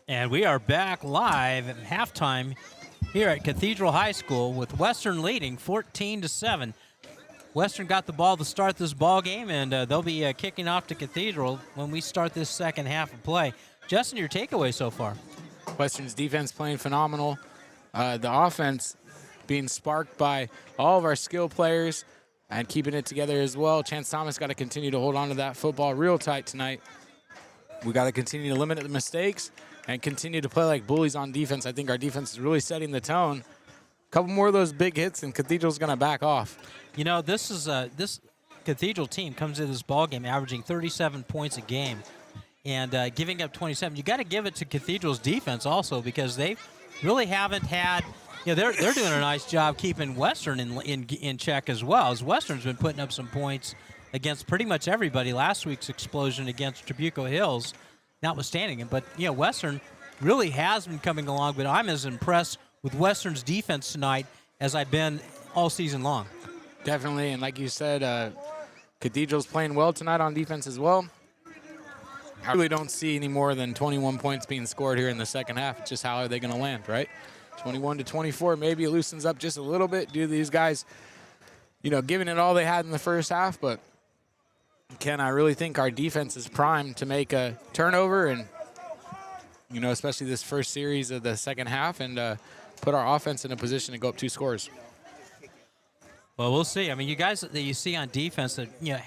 And we are back live at halftime here at Cathedral High School with Western leading 14-7. Western got the ball to start this ball game, and they'll be kicking off to Cathedral when we start this second half of play. Justin, your takeaway so far? Western's defense playing phenomenal. The offense being sparked by all of our skill players and keeping it together as well. Chance Thomas got to continue to hold on to that football real tight tonight. We got to continue to limit the mistakes and continue to play like bullies on defense. I think our defense is really setting the tone. A couple more of those big hits, and Cathedral's going to back off. You know, this Cathedral team comes into this ball game averaging 37 points a game and giving up 27. You got to give it to Cathedral's defense also, because they really haven't had. You know, they're doing a nice job keeping Western in check as well, as Western's been putting up some points against pretty much everybody. Last week's explosion against Trabuco Hills, notwithstanding it. But, you know, Western really has been coming along, but I'm as impressed with Western's defense tonight as I've been all season long. Definitely, and like you said, Cathedral's playing well tonight on defense as well. I really don't see any more than 21 points being scored here in the second half. It's just how are they going to land, right? 21-24, maybe it loosens up just a little bit due to these guys, you know, giving it all they had in the first half. But, Ken, I really think our defense is primed to make a turnover and, you know, especially this first series of the second half, and put our offense in a position to go up 2 scores. Well, we'll see. I mean, you guys that you see on defense that, you know,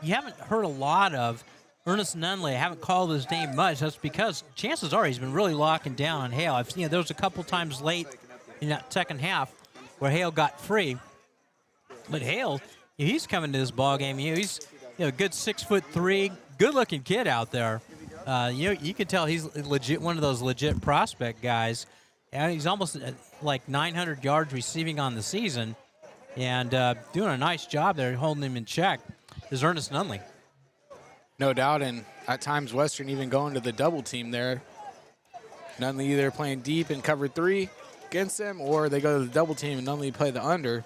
you haven't heard a lot of. Ernest Nunley, I haven't called his name much. That's because chances are he's been really locking down on Hale. There was a couple times late in that second half where Hale got free. But Hale, he's coming to this ball game. He's a good 6'3", good-looking kid out there. You can tell he's legit, one of those legit prospect guys. And he's almost like 900 yards receiving on the season, and doing a nice job there holding him in check is Ernest Nunley. No doubt, and at times Western even going to the double team there. Nunley either playing deep in cover 3 against them, or they go to the double team and Nunley play the under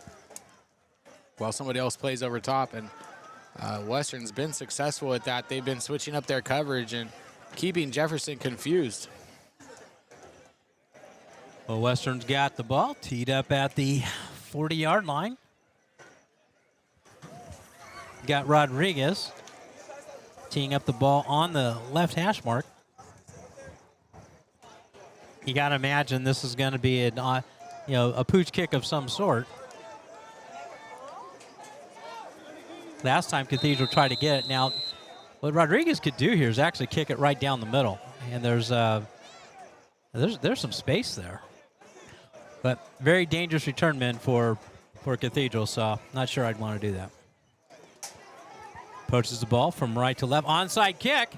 while somebody else plays over top. And Western's been successful at that. They've been switching up their coverage and keeping Jefferson confused. Well, Western's got the ball teed up at the 40-yard line. Got Rodriguez teeing up the ball on the left hash mark. You got to imagine this is going to be a pooch kick of some sort. Last time Cathedral tried to get it. Now, what Rodriguez could do here is actually kick it right down the middle, and there's some space there. But very dangerous return men for Cathedral, so not sure I'd want to do that. Approaches the ball from right to left. Onside kick.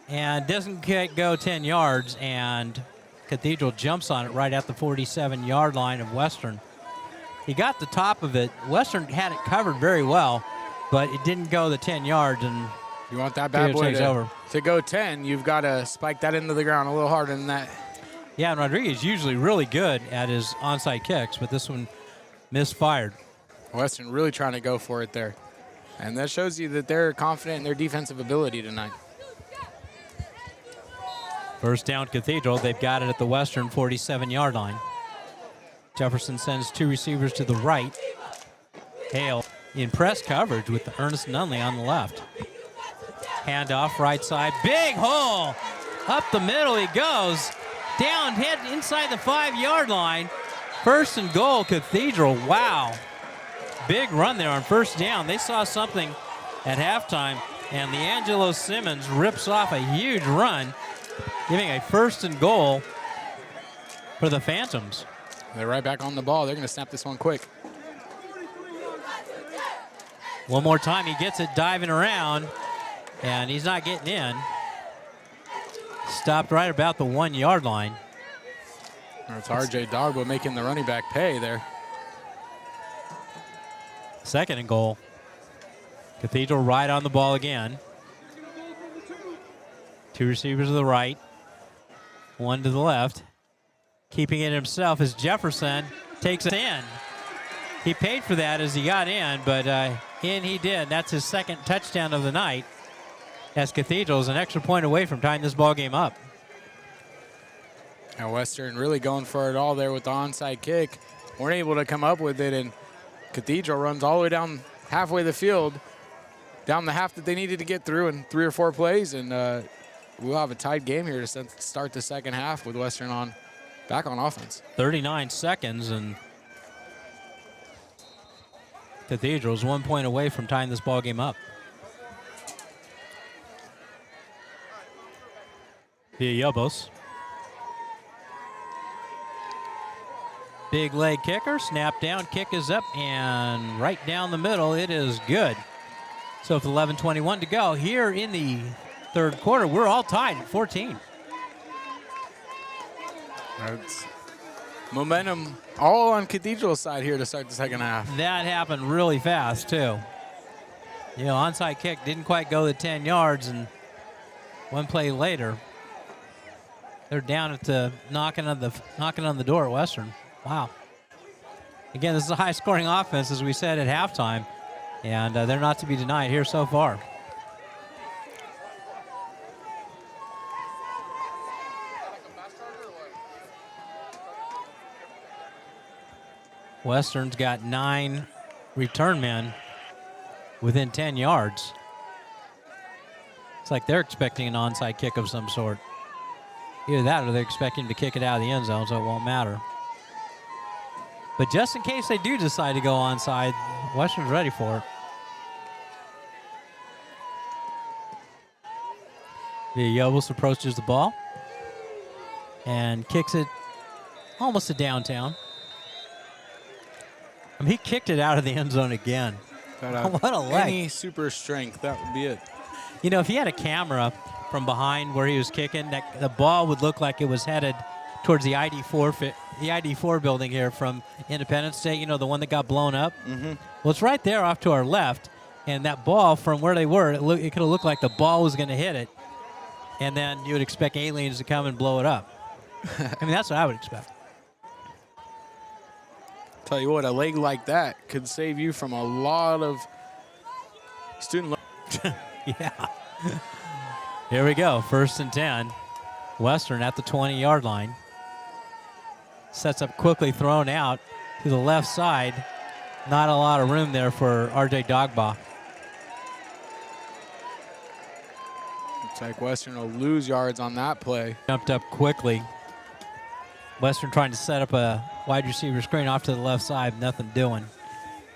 And doesn't go 10 yards. And Cathedral jumps on it right at the 47-yard line of Western. He got the top of it. Western had it covered very well, but it didn't go the 10 yards. And you want that bad boy to go 10, you've got to spike that into the ground a little harder than that. Yeah, and Rodriguez is usually really good at his onside kicks, but this one misfired. Western really trying to go for it there. And that shows you that they're confident in their defensive ability tonight. First down, Cathedral. They've got it at the Western 47-yard line. Jefferson sends 2 receivers to the right. Hale in press coverage with Ernest Nunley on the left. Handoff right side. Big hole. Up the middle he goes. Down, head inside the 5-yard line. First and goal, Cathedral. Wow. Big run there on first down. They saw something at halftime, and LeAngelo Simmons rips off a huge run, giving a first and goal for the Phantoms. They're right back on the ball. They're going to snap this one quick. One more time, he gets it diving around, and he's not getting in. Stopped right about the 1-yard line. It's R.J. Dogba making the running back pay there. Second and goal. Cathedral right on the ball again. 2 receivers to the right, 1 to the left. Keeping it himself as Jefferson takes it in. He paid for that as he got in, but in he did. That's his second touchdown of the night, as Cathedral is an extra point away from tying this ball game up. And Western really going for it all there with the onside kick. Weren't able to come up with it, and Cathedral runs all the way down halfway the field, down the half that they needed to get through in 3 or 4 plays, and we'll have a tied game here to start the second half with Western back on offense. 39 seconds, and Cathedral's 1 point away from tying this ball game up. Villalobos. Big leg kicker, snap down, kick is up, and right down the middle, it is good. So with 11:21 to go here in the third quarter, we're all tied at 14. That's momentum all on Cathedral's side here to start the second half. That happened really fast, too. You know, onside kick didn't quite go the 10 yards, and 1 play later, they're down at the knocking on the door at Western. Wow. Again, this is a high-scoring offense, as we said at halftime, and they're not to be denied here so far. Western's got 9 return men within 10 yards. It's like they're expecting an onside kick of some sort. Either that or they're expecting to kick it out of the end zone, so it won't matter. But just in case they do decide to go onside, Western's ready for it. Villalobos approaches the ball and kicks it almost to downtown. I mean, he kicked it out of the end zone again. What a leg. Any super strength, that would be it. You know, if he had a camera from behind where he was kicking, the ball would look like it was headed towards the ID4 building here from Independence State, you know, the one that got blown up. Mm-hmm. Well, it's right there off to our left, and that ball from where they were, it could have looked like the ball was going to hit it, and then you would expect aliens to come and blow it up. I mean, that's what I would expect. Tell you what, a leg like that could save you from a lot of student loans. Yeah. Here we go, 1st and 10. Western at the 20-yard line. Sets up quickly, thrown out to the left side. Not a lot of room there for R.J. Dogbaugh. Looks like Western will lose yards on that play. Jumped up quickly. Western trying to set up a wide receiver screen off to the left side. Nothing doing.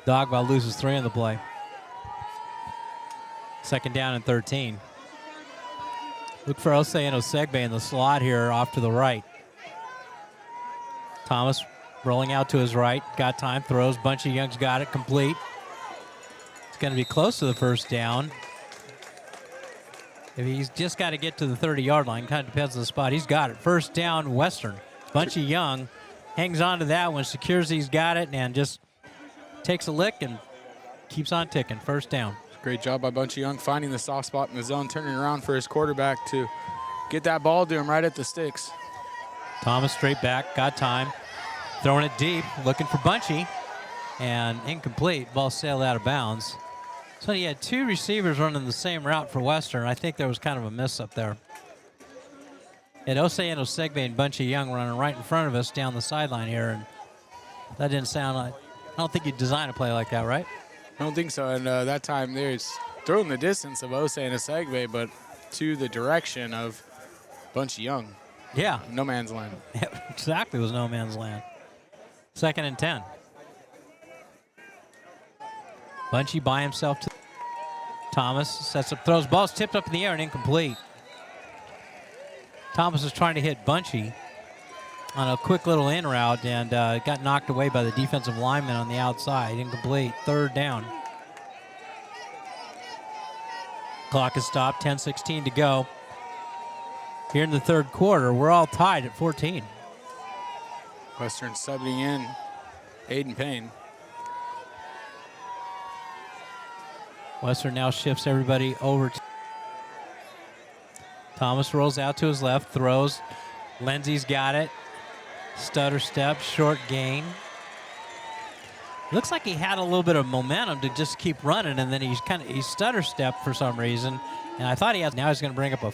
Dogbaugh loses 3 on the play. 2nd down and 13. Look for Osei and Osegbe in the slot here off to the right. Thomas rolling out to his right. Got time, throws. Bunchy Young's got it, complete. It's going to be close to the 1st down. If he's just got to get to the 30-yard line, kind of depends on the spot. He's got it. 1st down, Western. Bunchy Young hangs on to that one, secures he's got it, and just takes a lick and keeps on ticking. 1st down. Great job by Bunchy Young finding the soft spot in the zone, turning around for his quarterback to get that ball to him right at the sticks. Thomas straight back, got time. Throwing it deep, looking for Bunchy, and incomplete. Ball sailed out of bounds. So he had 2 receivers running the same route for Western. I think there was kind of a miss up there. And Osei and Osegbe and Bunchy Young running right in front of us down the sideline here, and that didn't sound like, I don't think you'd design a play like that, right? I don't think so, and that time there's throwing the distance of Osei and Osegbe, but to the direction of Bunchy Young. Yeah. No man's land. Exactly, it was no man's land. 2nd and 10. Bunchy by himself. Thomas sets up, throws, ball's tipped up in the air and incomplete. Thomas was trying to hit Bunchy on a quick little in route and got knocked away by the defensive lineman on the outside. Incomplete. 3rd down. Clock is stopped. 10:16 to go. Here in the 3rd quarter, we're all tied at 14. Western subbing in Aiden Payne. Western now shifts everybody over. Thomas rolls out to his left, throws. Lindsey's got it. Stutter step, short gain. Looks like he had a little bit of momentum to just keep running, and then he stutter stepped for some reason. And I thought now he's going to bring up a